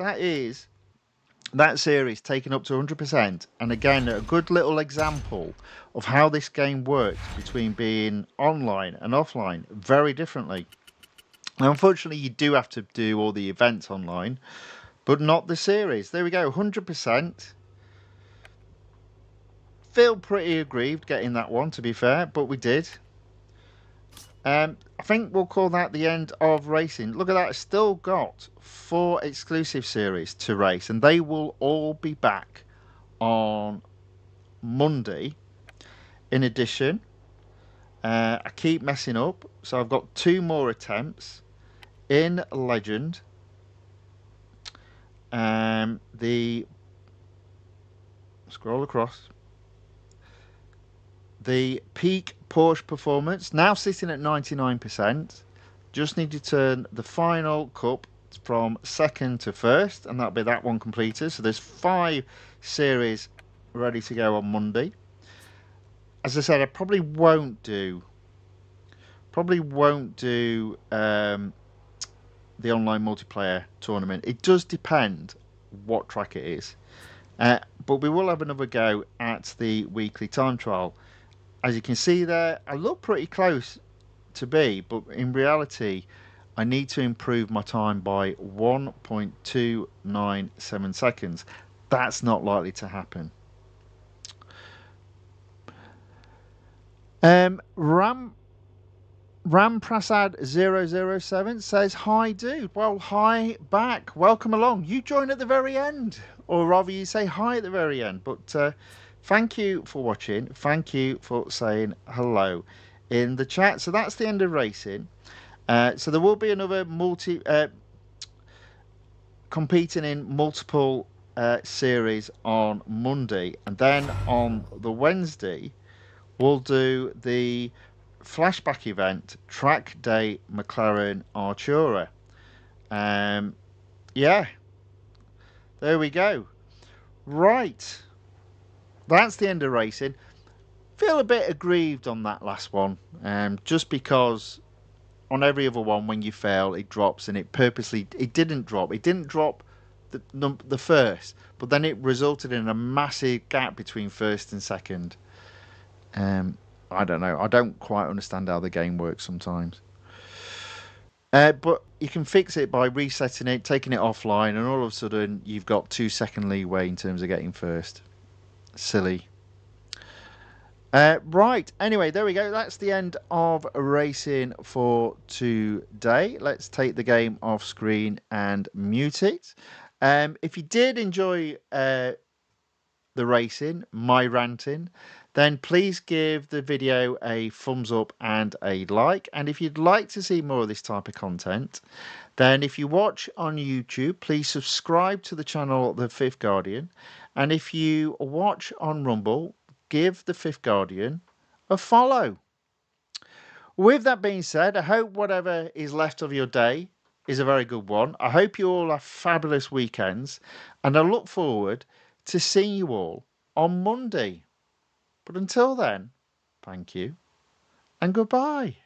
that series taken up to 100%, and again a good little example of how this game works between being online and offline very differently. Now unfortunately you do have to do all the events online, but not the series. There we go, 100%. Feel pretty aggrieved getting that one, to be fair, but we did. I think we'll call that the end of racing. Look at that, I've still got 4 exclusive series to race, and they will all be back on Monday. In addition, I keep messing up, so I've got 2 more attempts in Legend. The scroll across. The peak Porsche performance now sitting at 99%. Just need to turn the final cup from second to first, and that'll be that one completed. So there's 5 series ready to go on Monday. As I said, I probably won't do the online multiplayer tournament. It does depend what track it is, but we will have another go at the weekly time trial. As you can see there, I look pretty close to be, but in reality I need to improve my time by 1.297 seconds. That's not likely to happen. Ramprasad007 says, hi dude. Well, hi back. Welcome along. You join at the very end. Or rather you say hi at the very end. But thank you for watching. Thank you for saying hello in the chat. So that's the end of racing. So there will be another competing in multiple series on Monday. And then on the Wednesday, we'll do the flashback event, Track Day McLaren Artura. Yeah, there we go. Right, that's the end of racing. Feel a bit aggrieved on that last one, just because on every other one when you fail it drops, and it didn't drop. It didn't drop the first, but then it resulted in a massive gap between first and second. I don't know. I don't quite understand how the game works sometimes. But you can fix it by resetting it, taking it offline, and all of a sudden you've got 2 second leeway in terms of getting first. Silly. Right. Anyway, there we go. That's the end of racing for today. Let's take the game off screen and mute it. If you did enjoy the racing, my ranting, then please give the video a thumbs up and a like. And if you'd like to see more of this type of content, then if you watch on YouTube, please subscribe to the channel The Fifth Guardian. And if you watch on Rumble, give The Fifth Guardian a follow. With that being said, I hope whatever is left of your day is a very good one. I hope you all have fabulous weekends, and I look forward to seeing you all on Monday. But until then, thank you and goodbye.